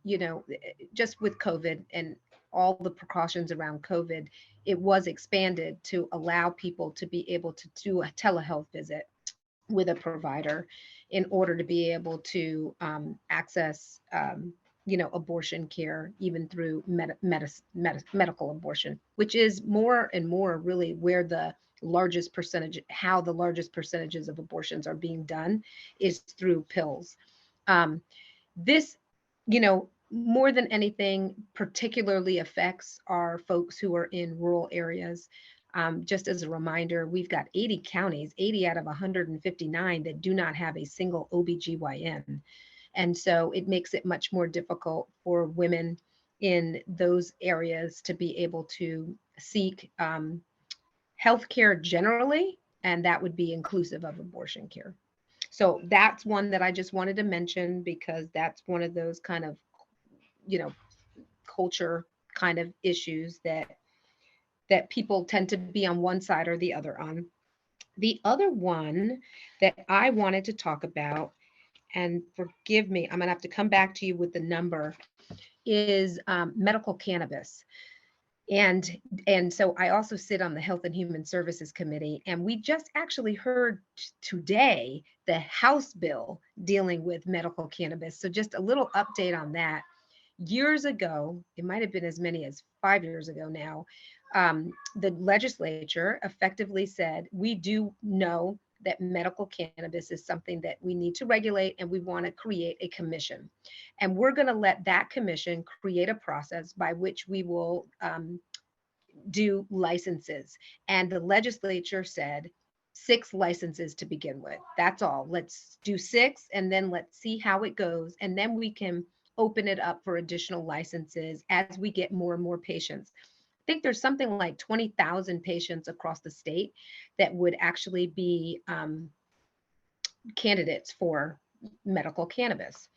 just with COVID and all the precautions around COVID, it was expanded to allow people to be able to do a telehealth visit with a provider in order to be able to access abortion care, even through medical abortion, which is more and more really where the largest percentage, how the largest percentages of abortions are being done, is through pills. This, more than anything, particularly affects our folks who are in rural areas. Just as a reminder, we've got 80 counties, 80 out of 159, that do not have a single OBGYN. And so it makes it much more difficult for women in those areas to be able to seek healthcare generally, and that would be inclusive of abortion care. So that's one that I just wanted to mention, because that's one of those kind of, you know, culture kind of issues that people tend to be on one side or the other on. The other one that I wanted to talk about, and forgive me, I'm gonna have to come back to you with the number, is medical cannabis. And and so I also sit on the Health and Human Services Committee, and we just actually heard today the House bill dealing with medical cannabis. So just a little update on that. Years ago, it might have been as many as 5 years ago now, the legislature effectively said, we do know that medical cannabis is something that we need to regulate, and we want to create a commission. And we're going to let that commission create a process by which we will do licenses. And the legislature said 6 licenses to begin with. That's all. Let's do 6, and then let's see how it goes. And then we can open it up for additional licenses as we get more and more patients. I think there's something like 20,000 patients across the state that would actually be candidates for medical cannabis.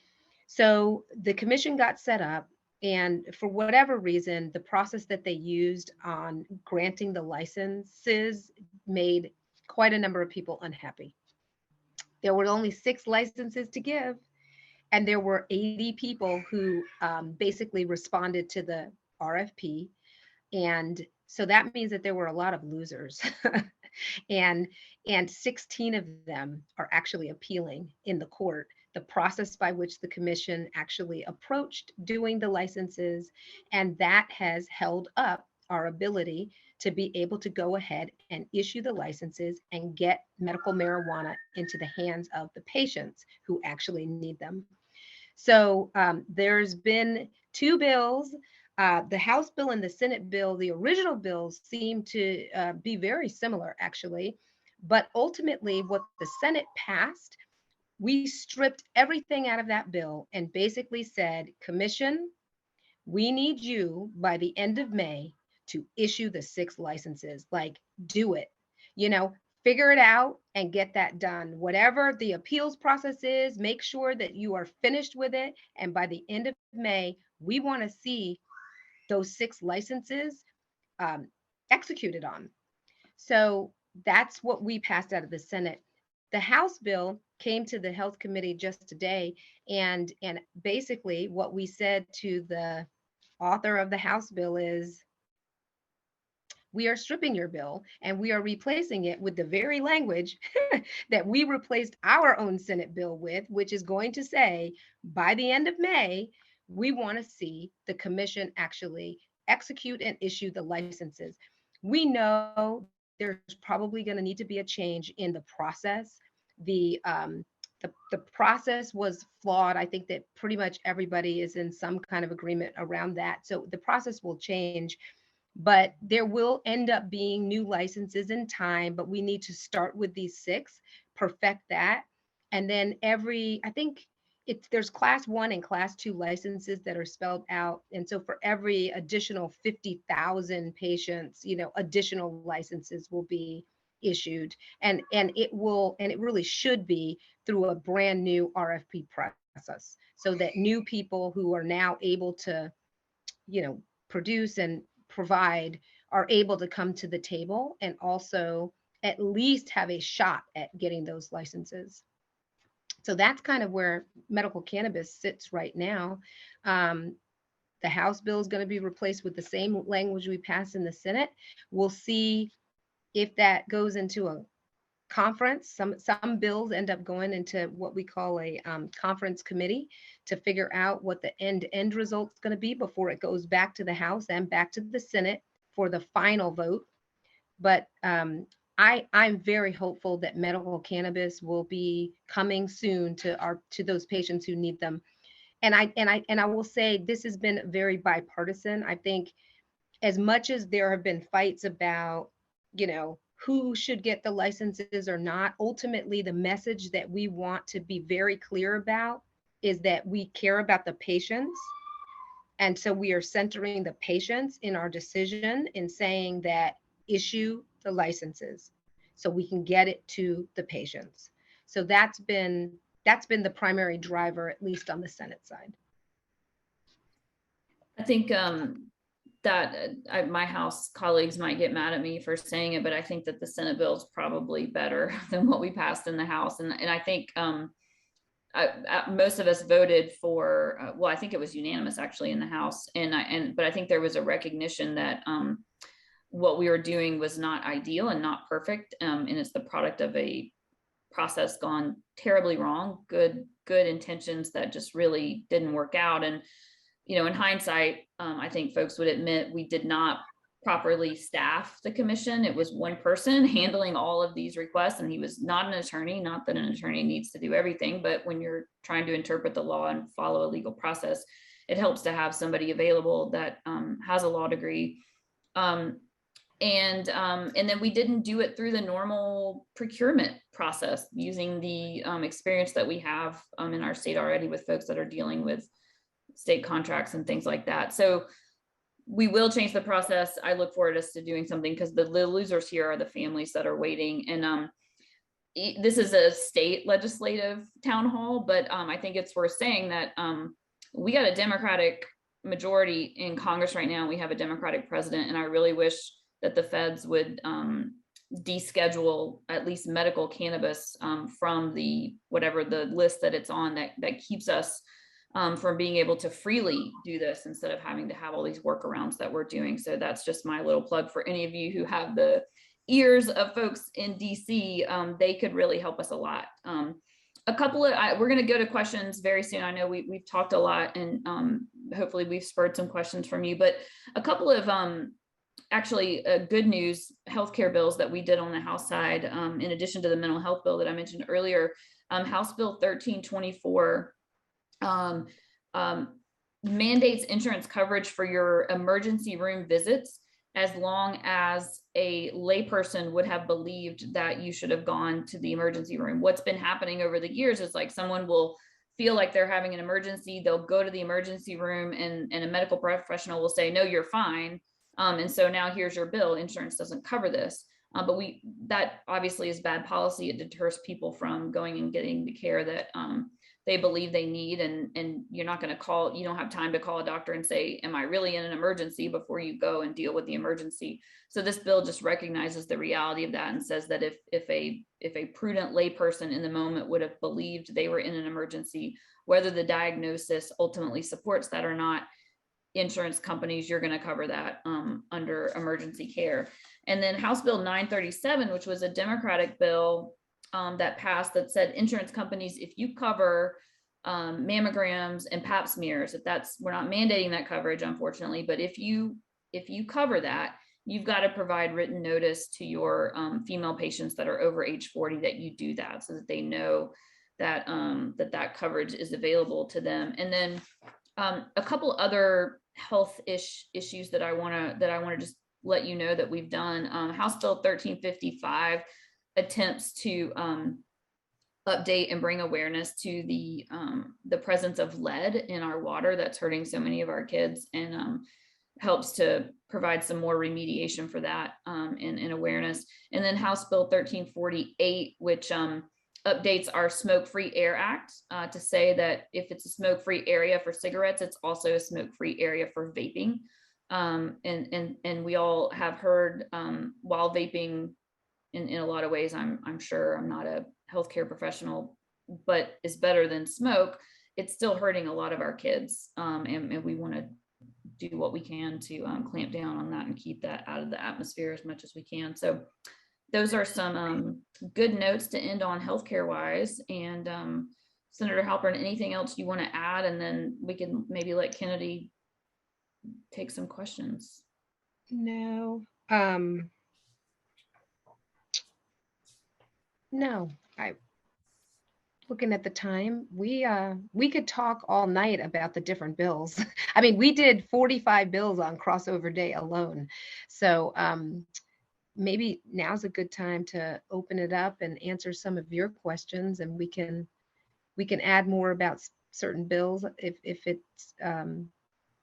So the commission got set up, and for whatever reason, the process that they used on granting the licenses made quite a number of people unhappy. There were only 6 licenses to give, and there were 80 people who basically responded to the RFP. And so that means that there were a lot of losers. and and 16 of them are actually appealing in the court the process by which the commission actually approached doing the licenses, and that has held up our ability to be able to go ahead and issue the licenses and get medical marijuana into the hands of the patients who actually need them. So there's been 2 bills, the House bill and the Senate bill. The original bills seem to be very similar, actually. But ultimately, what the Senate passed, we stripped everything out of that bill and basically said, Commission, we need you by the end of May to issue the 6 licenses. Like, do it. You know, figure it out and get that done. Whatever the appeals process is, make sure that you are finished with it. And by the end of May, we want to see those 6 licenses um, executed on. So that's what we passed out of the Senate. The House bill came to the Health Committee just today, and basically what we said to the author of the House bill is, we are stripping your bill and we are replacing it with the very language that we replaced our own Senate bill with, which is going to say, by the end of May, we want to see the commission actually execute and issue the licenses. We know there's probably going to need to be a change in the process. The process was flawed. I think that pretty much everybody is in some kind of agreement around that. So the process will change, but there will end up being new licenses in time. But we need to start with these 6, perfect that, and then I think there's class 1 and class 2 licenses that are spelled out. And so for every additional 50,000 patients, additional licenses will be issued, and it really should be through a brand new RFP process, so that new people who are now able to, produce and provide are able to come to the table and also at least have a shot at getting those licenses. So that's kind of where medical cannabis sits right now. Um, the House bill is going to be replaced with the same language we passed in the Senate. We'll see if that goes into a conference. Some bills end up going into what we call a conference committee to figure out what the end result is going to be before it goes back to the House and back to the Senate for the final vote. But I'm very hopeful that medical cannabis will be coming soon to those patients who need them. And I will say this has been very bipartisan. I think as much as there have been fights about, who should get the licenses or not, ultimately the message that we want to be very clear about is that we care about the patients. And so we are centering the patients in our decision in saying that issue the licenses so we can get it to the patients. So that's been the primary driver, at least on the Senate side. I think my House colleagues might get mad at me for saying it, but I think that the Senate bill is probably better than what we passed in the House. And I think most of us voted for, well, I think it was unanimous actually in the House. But I think there was a recognition that what we were doing was not ideal and not perfect. And it's the product of a process gone terribly wrong, good intentions that just really didn't work out. And in hindsight, I think folks would admit we did not properly staff the commission. It was one person handling all of these requests, and he was not an attorney. Not that an attorney needs to do everything, but when you're trying to interpret the law and follow a legal process, it helps to have somebody available that has a law degree. And then we didn't do it through the normal procurement process using the experience that we have in our state already with folks that are dealing with state contracts and things like that. So we will change the process. I look forward to us to doing something, because the losers here are the families that are waiting. And this is a state legislative town hall, but I think it's worth saying that we got a Democratic majority in Congress right now. We have a Democratic president, and I really wish that the feds would deschedule at least medical cannabis from the whatever the list that it's on that keeps us from being able to freely do this instead of having to have all these workarounds that we're doing. So that's just my little plug for any of you who have the ears of folks in DC. They could really help us a lot. We're going to go to questions very soon. I know we've talked a lot, and hopefully we've spurred some questions from you, but a couple of actually good news healthcare bills that we did on the House side, in addition to the mental health bill that I mentioned earlier. House Bill 1324 mandates insurance coverage for your emergency room visits as long as a layperson would have believed that you should have gone to the emergency room. What's been happening over the years is like someone will feel like they're having an emergency, they'll go to the emergency room, and a medical professional will say, no, you're fine. And so now here's your bill. Insurance doesn't cover this. But that obviously is bad policy. It deters people from going and getting the care that they believe they need. And you're not going to you don't have time to call a doctor and say, am I really in an emergency, before you go and deal with the emergency. So this bill just recognizes the reality of that and says that if a prudent layperson in the moment would have believed they were in an emergency, whether the diagnosis ultimately supports that or not, insurance companies, you're going to cover that under emergency care. And then House Bill 937, which was a Democratic bill that passed, that said insurance companies, if you cover mammograms and pap smears, we're not mandating that coverage, unfortunately, but if you cover that, you've got to provide written notice to your female patients that are over age 40 that you do that, so that they know that that coverage is available to them. And then a couple other health issues that I want to just let you know that we've done. House Bill 1355 attempts to update and bring awareness to the presence of lead in our water that's hurting so many of our kids. And helps to provide some more remediation for that and awareness. And then House Bill 1348, which updates our Smoke-Free Air Act to say that if it's a smoke-free area for cigarettes, it's also a smoke-free area for vaping. And we all have heard while vaping in a lot of ways, I'm sure I'm not a healthcare professional, but is better than smoke. It's still hurting a lot of our kids. And we want to do what we can to clamp down on that and keep that out of the atmosphere as much as we can. So those are some good notes to end on healthcare wise. And Senator Halpern, anything else you want to add? And then we can maybe let Kennedy take some questions. No. No, I looking at the time, we could talk all night about the different bills. I mean, we did 45 bills on crossover day alone. So maybe now's a good time to open it up and answer some of your questions, and we can add more about certain bills if it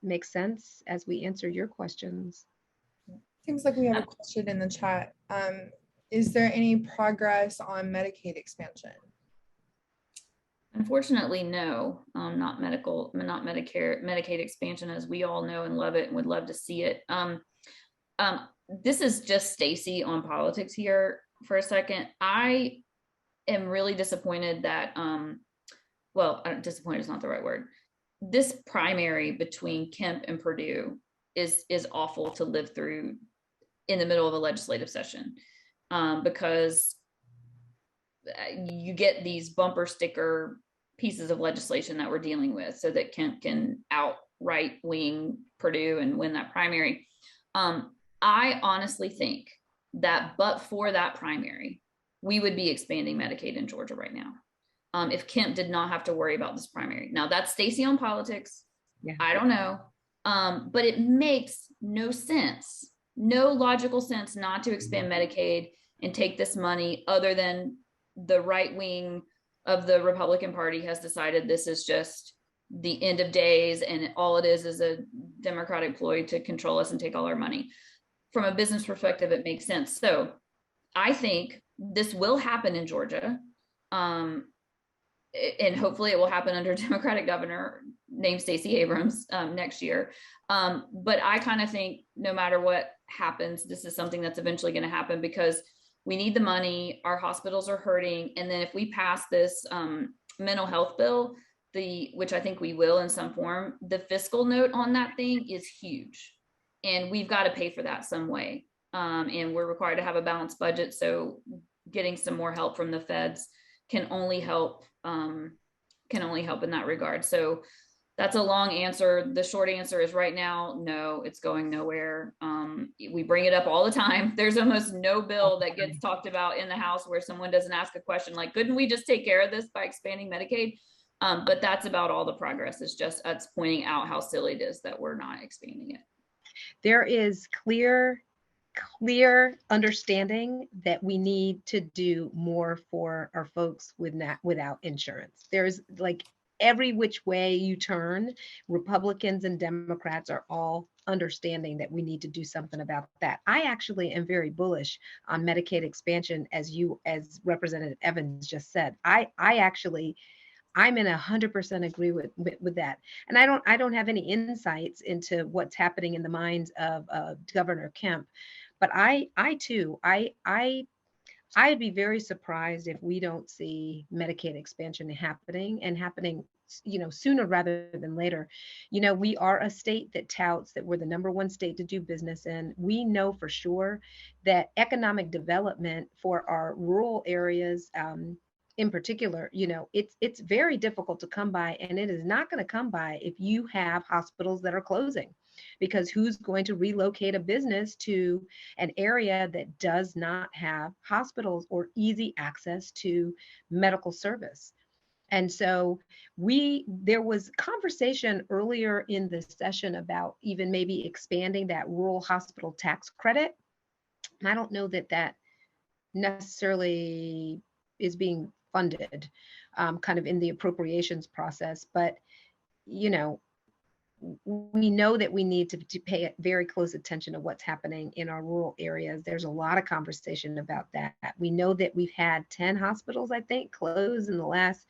makes sense as we answer your questions. Seems like we have a question in the chat. Is there any progress on Medicaid expansion? Unfortunately, no, not Medicaid expansion, as we all know and love it and would love to see it. This is just Stacy on politics here for a second. I am really disappointed that, well, disappointed is not the right word. This primary between Kemp and Perdue is awful to live through in the middle of a legislative session, because you get these bumper sticker pieces of legislation that we're dealing with so that Kemp can outright wing Perdue and win that primary. I honestly think that but for that primary, we would be expanding Medicaid in Georgia right now. If Kemp did not have to worry about this primary. Now that's Stacy on politics. Yeah. I don't know. But it makes no sense, no logical sense not to expand Medicaid and take this money, other than the right wing of the Republican Party has decided this is just the end of days, and all it is a Democratic ploy to control us and take all our money. From a business perspective, it makes sense. So I think this will happen in Georgia. And hopefully it will happen under a Democratic governor named Stacey Abrams next year. But I kind of think no matter what happens, this is something that's eventually going to happen, because we need the money. Our hospitals are hurting. And then if we pass this mental health bill, which I think we will in some form, the fiscal note on that thing is huge. And we've got to pay for that some way. And we're required to have a balanced budget. So getting some more help from the feds can only help in that regard. So that's a long answer. The short answer is right now, no, it's going nowhere. We bring it up all the time. There's almost no bill that gets talked about in the House where someone doesn't ask a question like, couldn't we just take care of this by expanding Medicaid? But that's about all the progress. It's just us pointing out how silly it is that we're not expanding it. There is clear understanding that we need to do more for our folks without insurance. There's like every which way you turn, Republicans and Democrats are all understanding that we need to do something about that. I actually am very bullish on Medicaid expansion, as Representative Evans just said. I'm in 100% agree with that. And I don't have any insights into what's happening in the minds of Governor Kemp, but I'd be very surprised if we don't see Medicaid expansion happening, sooner rather than later. We are a state that touts that we're the #1 state to do business in. We know for sure that economic development for our rural areas, in particular, it's very difficult to come by, and it is not going to come by if you have hospitals that are closing, because who's going to relocate a business to an area that does not have hospitals or easy access to medical service? And so there was conversation earlier in the session about even maybe expanding that rural hospital tax credit. And I don't know that necessarily is being funded kind of in the appropriations process, but we know that we need to pay very close attention to what's happening in our rural areas. There's a lot of conversation about that. We know that we've had 10 hospitals, I think, close in the last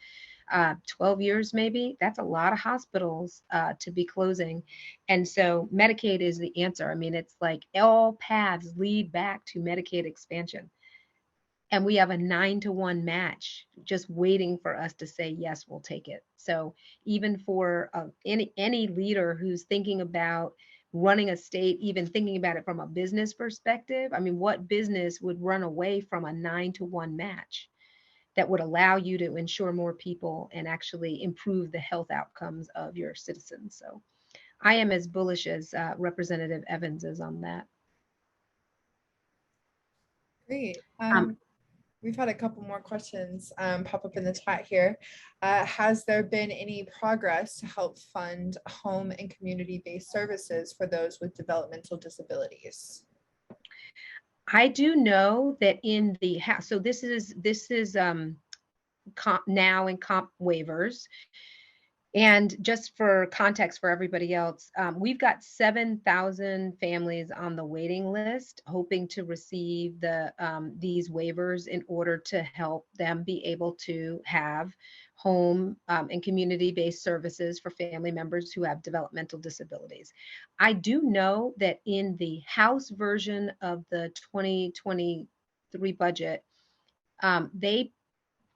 12 years, maybe. That's a lot of hospitals to be closing. And so Medicaid is the answer. I mean, it's like all paths lead back to Medicaid expansion. And we have a 9-to-1 match just waiting for us to say, yes, we'll take it. So even for any leader who's thinking about running a state, even thinking about it from a business perspective, I mean, what business would run away from a 9-to-1 match that would allow you to insure more people and actually improve the health outcomes of your citizens? So I am as bullish as Representative Evans is on that. Great. We've had a couple more questions pop up in the chat here. Has there been any progress to help fund home and community-based services for those with developmental disabilities? I do know that in the house, so this is now in comp waivers. And just for context for everybody else, we've got 7,000 families on the waiting list hoping to receive these waivers in order to help them be able to have home and community-based services for family members who have developmental disabilities. I do know that in the House version of the 2023 budget,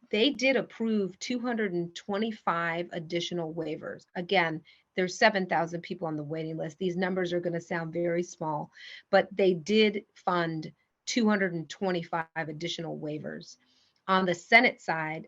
they did approve 225 additional waivers. Again, there's 7,000 people on the waiting list. These numbers are going to sound very small, but they did fund 225 additional waivers. On the Senate side,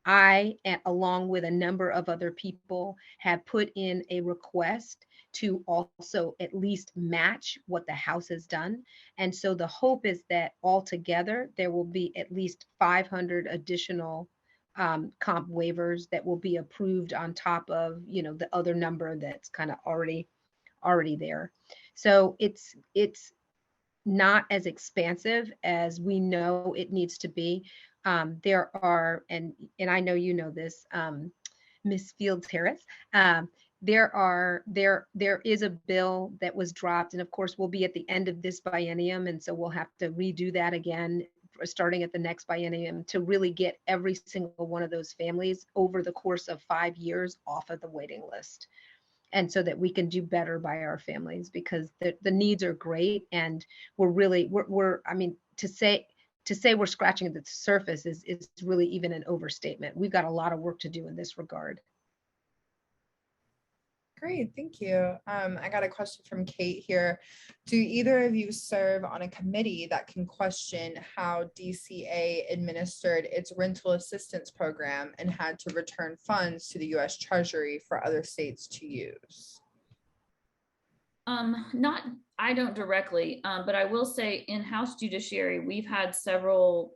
I, along with a number of other people, have put in a request to also at least match what the House has done. And so the hope is that altogether there will be at least 500 additional comp waivers that will be approved on top of, the other number that's kind of already there. So it's not as expansive as we know it needs to be. There are, and I know you know this, Ms. Fields Harris. There is a bill that was dropped, and of course we'll be at the end of this biennium, and so we'll have to redo that again starting at the next biennium to really get every single one of those families over the course of 5 years off of the waiting list. And so that we can do better by our families, because the needs are great, and we're I mean, to say we're scratching at the surface is really even an overstatement. We've got a lot of work to do in this regard. Great, thank you. I got a question from Kate here. Do either of you serve on a committee that can question how DCA administered its rental assistance program and had to return funds to the U.S. Treasury for other states to use? I don't directly, but I will say in House Judiciary, we've had several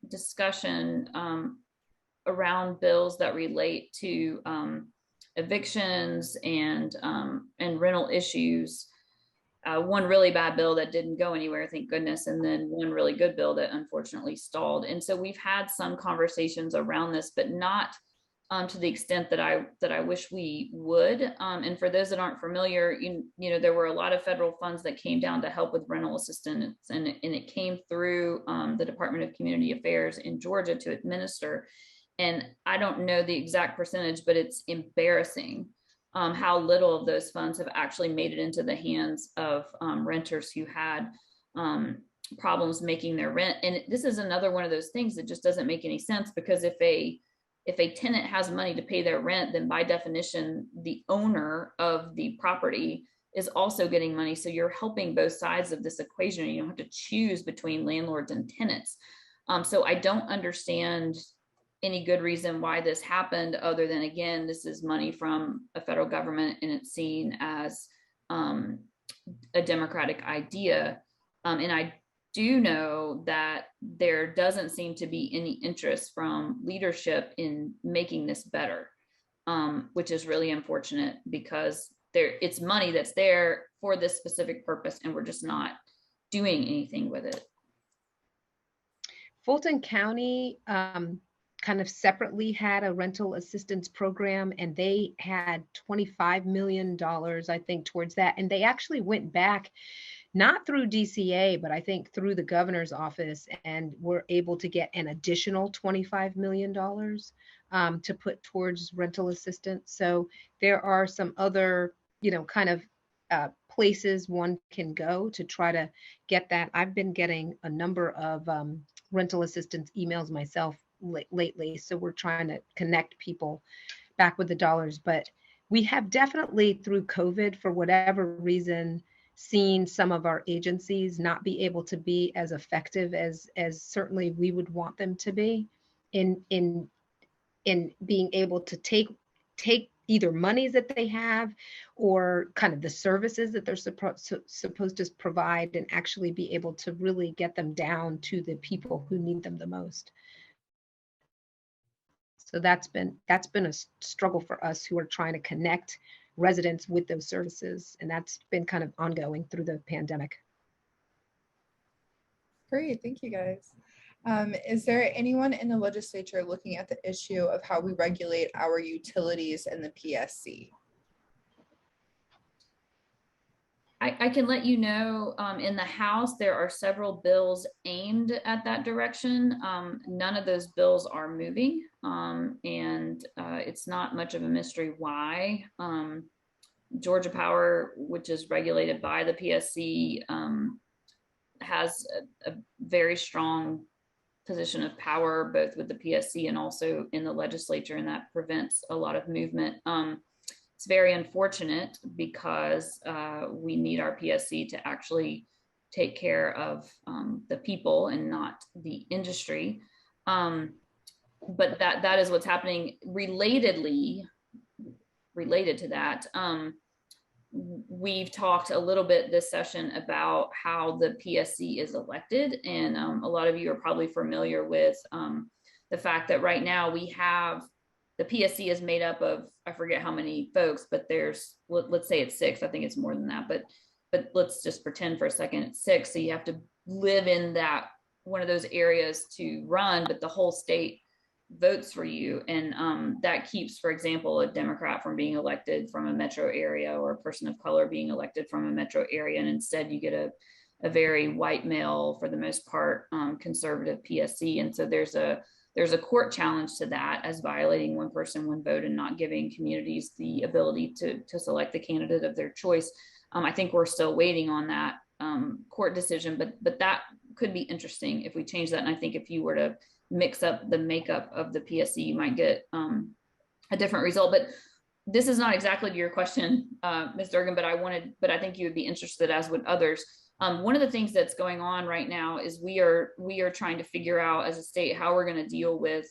discussion around bills that relate to evictions and rental issues. One really bad bill that didn't go anywhere, thank goodness, and then one really good bill that unfortunately stalled. And so we've had some conversations around this, but not to the extent that I wish we would. And for those that aren't familiar, there were a lot of federal funds that came down to help with rental assistance, and it came through the Department of Community Affairs in Georgia to administer. And I don't know the exact percentage, but it's embarrassing how little of those funds have actually made it into the hands of renters who had problems making their rent. And this is another one of those things that just doesn't make any sense, because if a tenant has money to pay their rent, then by definition, the owner of the property is also getting money. So you're helping both sides of this equation. You don't have to choose between landlords and tenants. So I don't understand any good reason why this happened, other than, again, this is money from a federal government and it's seen as a democratic idea. And I do know that there doesn't seem to be any interest from leadership in making this better, which is really unfortunate, because it's money that's there for this specific purpose and we're just not doing anything with it. Fulton County kind of separately had a rental assistance program, and they had $25 million, I think, towards that. And they actually went back, not through DCA, but I think through the governor's office, and were able to get an additional $25 million to put towards rental assistance. So there are some other, kind of places one can go to try to get that. I've been getting a number of rental assistance emails myself lately. So we're trying to connect people back with the dollars. But we have definitely, through COVID, for whatever reason, seen some of our agencies not be able to be as effective as certainly we would want them to be in being able to take either monies that they have or kind of the services that they're supposed to provide, and actually be able to really get them down to the people who need them the most. So that's been a struggle for us who are trying to connect residents with those services, and that's been kind of ongoing through the pandemic. Great, thank you guys. Is there anyone in the legislature looking at the issue of how we regulate our utilities in the PSC? I can let you know, in the House, there are several bills aimed at that direction. None of those bills are moving, and it's not much of a mystery why. Georgia Power, which is regulated by the PSC, has a very strong position of power, both with the PSC and also in the legislature, and that prevents a lot of movement. It's very unfortunate because we need our PSC to actually take care of the people and not the industry. But that is what's happening. Related to that, we've talked a little bit this session about how the PSC is elected, and a lot of you are probably familiar with the fact that right now we have the PSC is made up of, I forget how many folks, but there's, let's say it's 6. I think it's more than that, but let's just pretend for a second it's 6. So you have to live in that one of those areas to run, but the whole state votes for you. And that keeps, for example, a Democrat from being elected from a metro area, or a person of color being elected from a metro area. And instead you get a very white male, for the most part, conservative PSC. And so there's a court challenge to that as violating one person, one vote, and not giving communities the ability to select the candidate of their choice. I think we're still waiting on that court decision, but that could be interesting if we change that. And I think if you were to mix up the makeup of the PSC, you might get a different result. But this is not exactly to your question, Ms. Durgan, but I think you would be interested, as would others. One of the things that's going on right now is we are trying to figure out as a state how we're going to deal with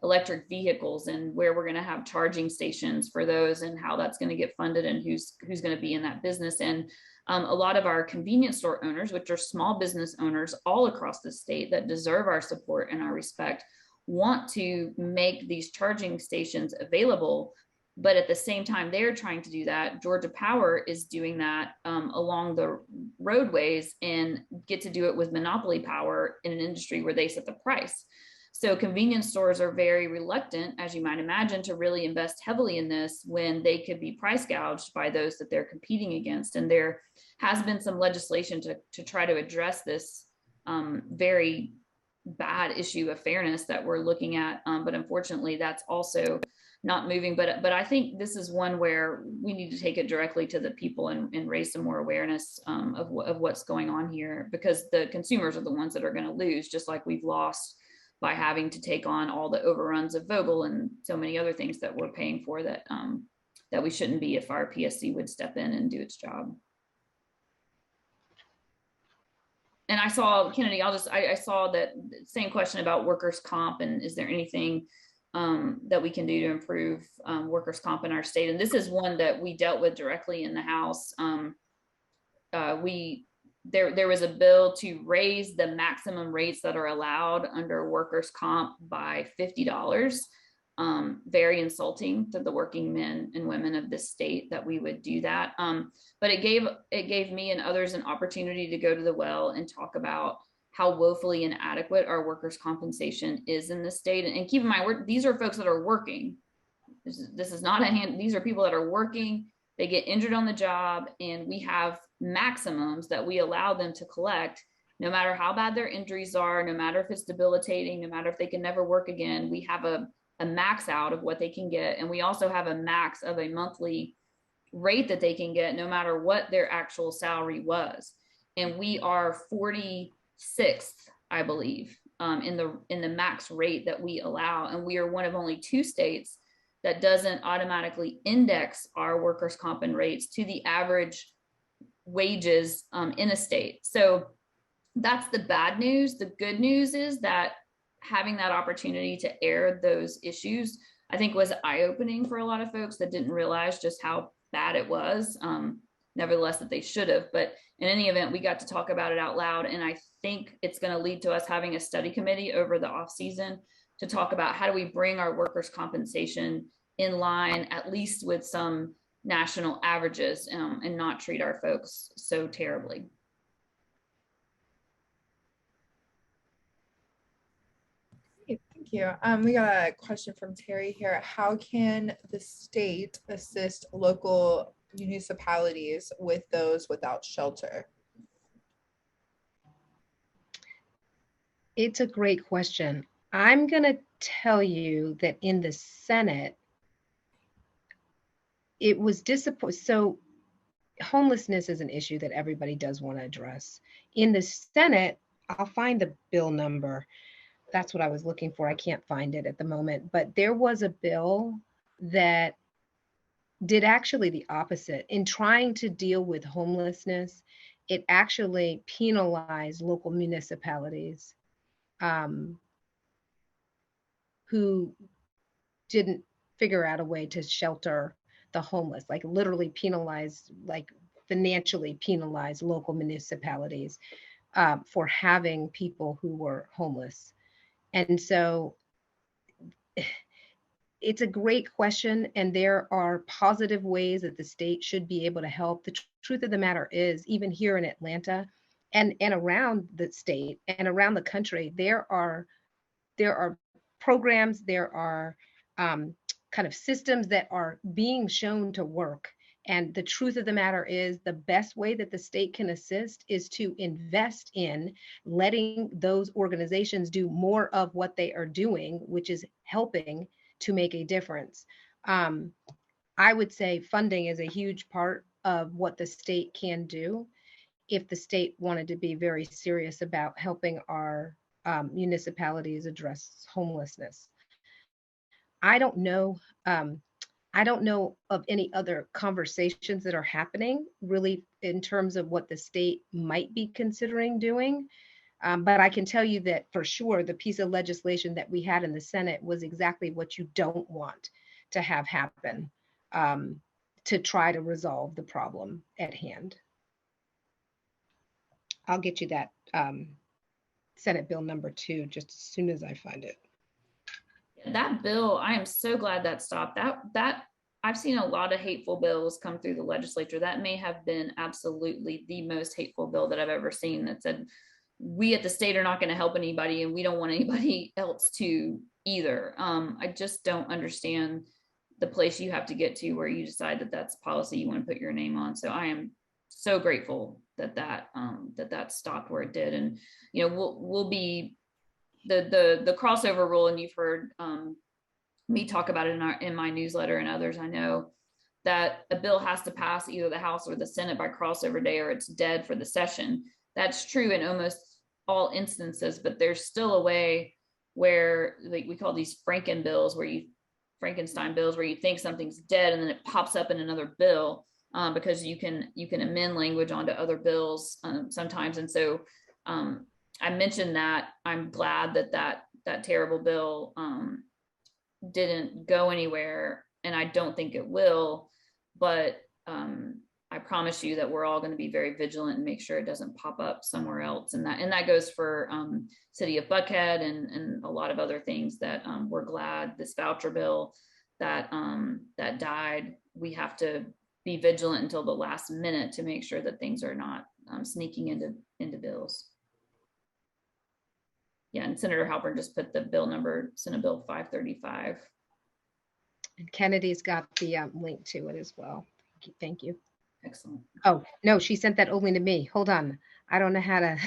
electric vehicles, and where we're going to have charging stations for those, and how that's going to get funded, and who's going to be in that business. And a lot of our convenience store owners, which are small business owners all across the state that deserve our support and our respect, want to make these charging stations available. But at the same time they're trying to do that, Georgia Power is doing that along the roadways, and get to do it with monopoly power in an industry where they set the price. So convenience stores are very reluctant, as you might imagine, to really invest heavily in this when they could be price gouged by those that they're competing against. And there has been some legislation to try to address this very bad issue of fairness that we're looking at. But unfortunately, that's also not moving. But I think this is one where we need to take it directly to the people and raise some more awareness of what's going on here, because the consumers are the ones that are going to lose, just like we've lost by having to take on all the overruns of Vogel and so many other things that we're paying for that we shouldn't be, if our PSC would step in and do its job. And I saw, Kennedy, I saw that same question about workers' comp, and is there anything that we can do to improve workers' comp in our state? And this is one that we dealt with directly in the House. There was a bill to raise the maximum rates that are allowed under workers' comp by $50. Very insulting to the working men and women of this state that we would do that. But it gave me and others an opportunity to go to the well and talk about how woefully inadequate our workers' compensation is in this state. And keep in mind, these are folks that are working. This is not a hand. These are people that are working. They get injured on the job, and we have maximums that we allow them to collect, no matter how bad their injuries are, no matter if it's debilitating, no matter if they can never work again. We have a max out of what they can get. And we also have a max of a monthly rate that they can get, no matter what their actual salary was. And we are 46th, I believe, in the max rate that we allow. And we are one of only 2 states that doesn't automatically index our workers' comp rates to the average wages in a state. So that's the bad news. The good news is that having that opportunity to air those issues, I think, was eye-opening for a lot of folks that didn't realize just how bad it was. Nevertheless, that they should have. But in any event, we got to talk about it out loud. And I think it's going to lead to us having a study committee over the off season to talk about how do we bring our workers' compensation in line, at least with some national averages, and not treat our folks so terribly. Thank you. We got a question from Terry here. How can the state assist local municipalities with those without shelter? It's a great question. I'm going to tell you that in the Senate, it was disappointing. So homelessness is an issue that everybody does want to address. In the Senate, I'll find the bill number. That's what I was looking for. I can't find it at the moment, but there was a bill that did actually the opposite. In trying to deal with homelessness, it actually penalized local municipalities who didn't figure out a way to shelter the homeless, like literally penalized, like financially penalized local municipalities for having people who were homeless. And so it's a great question, and there are positive ways that the state should be able to help. The truth of the matter is, even here in Atlanta and around the state and around the country, there are programs, there are kind of systems that are being shown to work. And the truth of the matter is, the best way that the state can assist is to invest in letting those organizations do more of what they are doing, which is helping to make a difference. I would say funding is a huge part of what the state can do if the state wanted to be very serious about helping our municipalities address homelessness. I don't know of any other conversations that are happening really in terms of what the state might be considering doing. But I can tell you that for sure, the piece of legislation that we had in the Senate was exactly what you don't want to have happen to try to resolve the problem at hand. I'll get you that Senate Bill number 2 just as soon as I find it. That bill, I am so glad that stopped. That I've seen a lot of hateful bills come through the legislature. That may have been absolutely the most hateful bill that I've ever seen, that said, we at the state are not going to help anybody, and we don't want anybody else to either. I just don't understand the place you have to get to where you decide that that's policy you want to put your name on. So I am so grateful that that stopped where it did. And we'll be the crossover rule, and you've heard me talk about it in my newsletter, and others I know, that a bill has to pass either the House or the Senate by crossover day, or it's dead for the session. That's true in almost all instances, but there's still a way where, like, we call these Frankenstein bills, where you think something's dead and then it pops up in another bill, because you can amend language onto other bills sometimes. And so I mentioned that I'm glad that terrible bill didn't go anywhere, and I don't think it will, but I promise you that we're all going to be very vigilant and make sure it doesn't pop up somewhere else. And that goes for City of Buckhead and a lot of other things that we're glad this voucher bill that died. We have to be vigilant until the last minute to make sure that things are not sneaking into bills. Yeah, and Senator Halpern just put the bill number, Senate Bill 535. And Kennedy's got the link to it as well. Thank you. Excellent. Oh, no, she sent that only to me. Hold on. I don't know how to,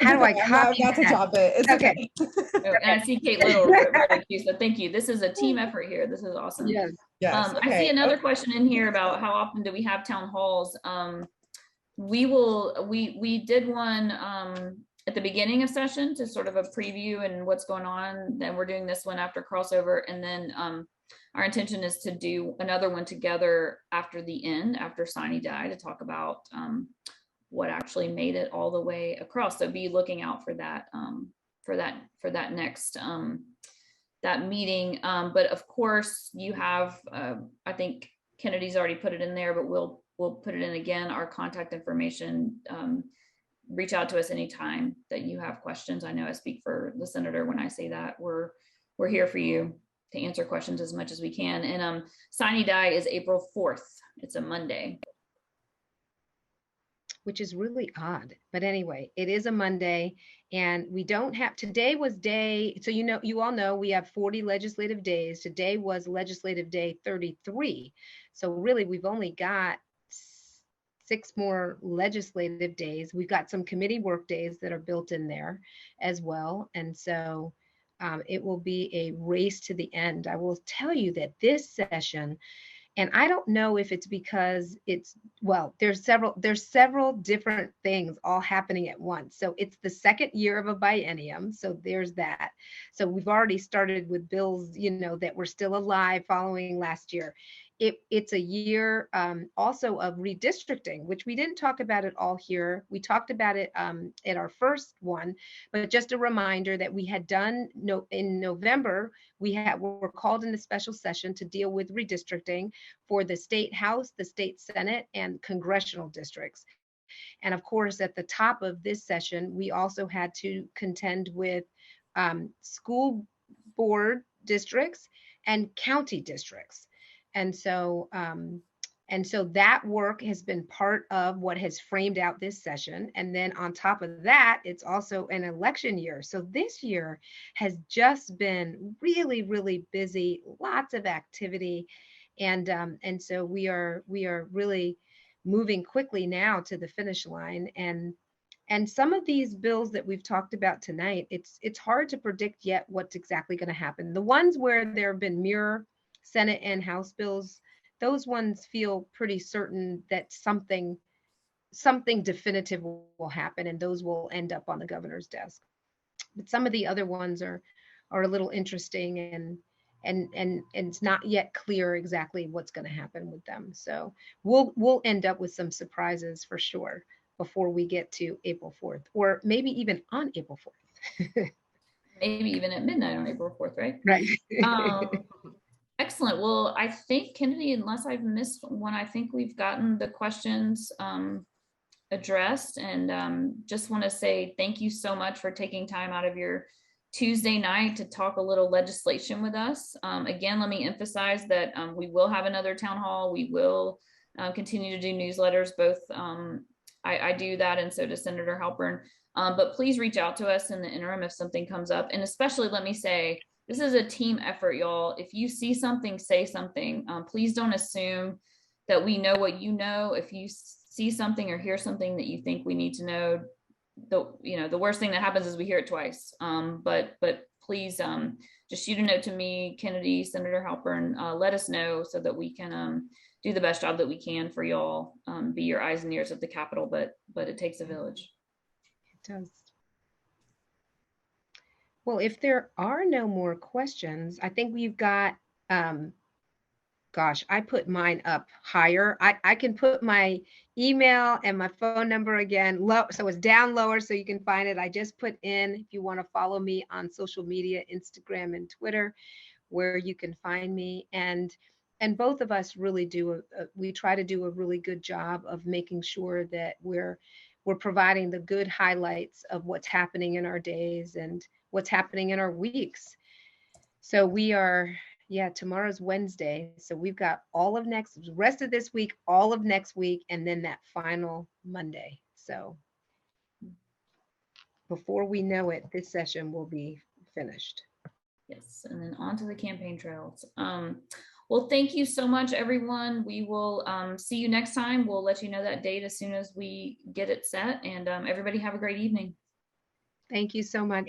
how do I I'm copy about to that? drop it. It's okay. Oh, and I see Kate Little really cute, so thank you. This is a team effort here. This is awesome. Yes. Yes. I see Okay. another question in here about how often do we have town halls. We did one at the beginning of session to sort of a preview and what's going on. Then we're doing this one after crossover, and then our intention is to do another one together after the end, after Sine Die, to talk about what actually made it all the way across. So be looking out for that for that next that meeting. But of course, you have I think Kennedy's already put it in there, but we'll put it in again. Our contact information. Reach out to us anytime that you have questions. I know I speak for the senator when I say that. We're here for you to answer questions as much as we can. And Sine Die is April 4th. It's a Monday. Which is really odd. But anyway, it is a Monday, and we don't have, today was day, so you all know we have 40 legislative days. Today was legislative day 33. So really we've only got 6 more legislative days. We've got some committee work days that are built in there as well. And so it will be a race to the end. I will tell you that this session, and I don't know if it's because there's several different things all happening at once. So it's the second year of a biennium. So there's that. So we've already started with bills, that were still alive following last year. It's a year also of redistricting, which we didn't talk about at all here. We talked about it at our first one, but just a reminder that we had done in November, were called into special session to deal with redistricting for the state house, the state senate, and congressional districts. And of course, at the top of this session, we also had to contend with school board districts and county districts. And so that work has been part of what has framed out this session. And then on top of that, it's also an election year. So this year has just been really, really busy, lots of activity. And so we are really moving quickly now to the finish line. And some of these bills that we've talked about tonight, it's hard to predict yet what's exactly going to happen. The ones where there have been mirror Senate and House bills, those ones feel pretty certain that something definitive will happen, and those will end up on the governor's desk. But some of the other ones are a little interesting, and it's not yet clear exactly what's going to happen with them. So we'll end up with some surprises for sure before we get to April 4th, or maybe even on April 4th. Maybe even at midnight on April 4th, right? Right. Excellent. Well, I think, Kennedy, unless I've missed one, I think we've gotten the questions addressed, and just want to say thank you so much for taking time out of your Tuesday night to talk a little legislation with us. Again, let me emphasize that we will have another town hall. We will continue to do newsletters. Both I do that, and so does Senator Halpern. But please reach out to us in the interim if something comes up. And especially, let me say, this is a team effort, y'all. If you see something, say something. Please don't assume that we know what you know. If you see something or hear something that you think we need to know, the worst thing that happens is we hear it twice. But please just shoot a note to me, Kennedy, Senator Halpern. Let us know so that we can do the best job that we can for y'all. Be your eyes and ears at the Capitol, but it takes a village. It does. Well, if there are no more questions, I think we've got, gosh, I put mine up higher. I can put my email and my phone number again low, so it's down lower so you can find it. I just put in, if you want to follow me on social media, Instagram and Twitter, where you can find me. And both of us really we try to do a really good job of making sure that we're providing the good highlights of what's happening in our days and what's happening in our weeks. So we are, tomorrow's Wednesday. So we've got all of rest of this week, all of next week, and then that final Monday. So before we know it, this session will be finished. Yes, and then on to the campaign trails. Well, thank you so much, everyone. We will see you next time. We'll let you know that date as soon as we get it set. And everybody have a great evening. Thank you so much.